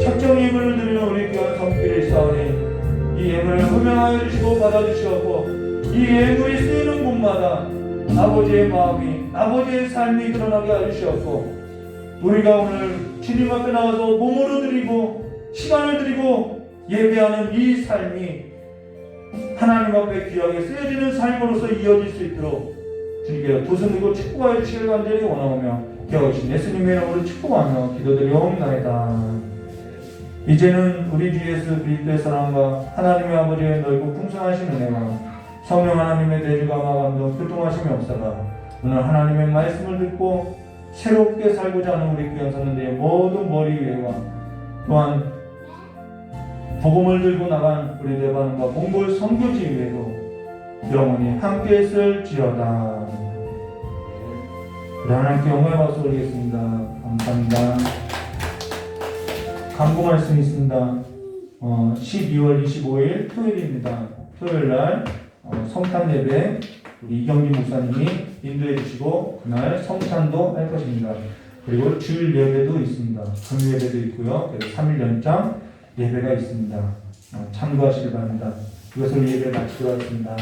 적정 예물을 드리는 우리 귀한 성길이 있사오니 이 예물을 흠명하여 주시고 받아주시옵고 이 예물이 쓰이는 곳마다 아버지의 마음이 아버지의 삶이 드러나게 하시옵고 우리가 오늘 주님 앞에 나와서 몸으로 드리고 시간을 드리고 예배하는 이 삶이 하나님 앞에 귀하게 쓰여지는 삶으로서 이어질 수 있도록 주님께서 도전이고 축복하여 주시길 간절히 원하오며 기억하신 예수님의 이름으로 축복하며 기도드리옵나이다. 이제는 우리 주 예수 그리스도의 사랑과 하나님의 아버지의 넓고 풍성하신 은혜와 성령 하나님의 대주가 마감도 교통하심이 없사가 오늘 하나님의 말씀을 듣고 새롭게 살고자 하는 우리 귀한 성도들의 모든 머리 위에와 또한 복음을 들고 나간 우리 대반과 몽골 선교지 위에도 영원히 함께 있을지어다. 우리 하나님께 영광의 박수 올리겠습니다. 감사합니다. 간구 말씀이 있습니다. 12월 25일 토요일입니다. 토요일날 성탄 예배 우리 이경진 목사님이 인도해 주시고 그날 성탄도 할 것입니다. 그리고 주일 예배도 있습니다. 금요 예배도 있고요. 그리고 3일 연장 예배가 있습니다. 참고하시기 바랍니다. 이것으로 예배를 마치도록 하겠습니다.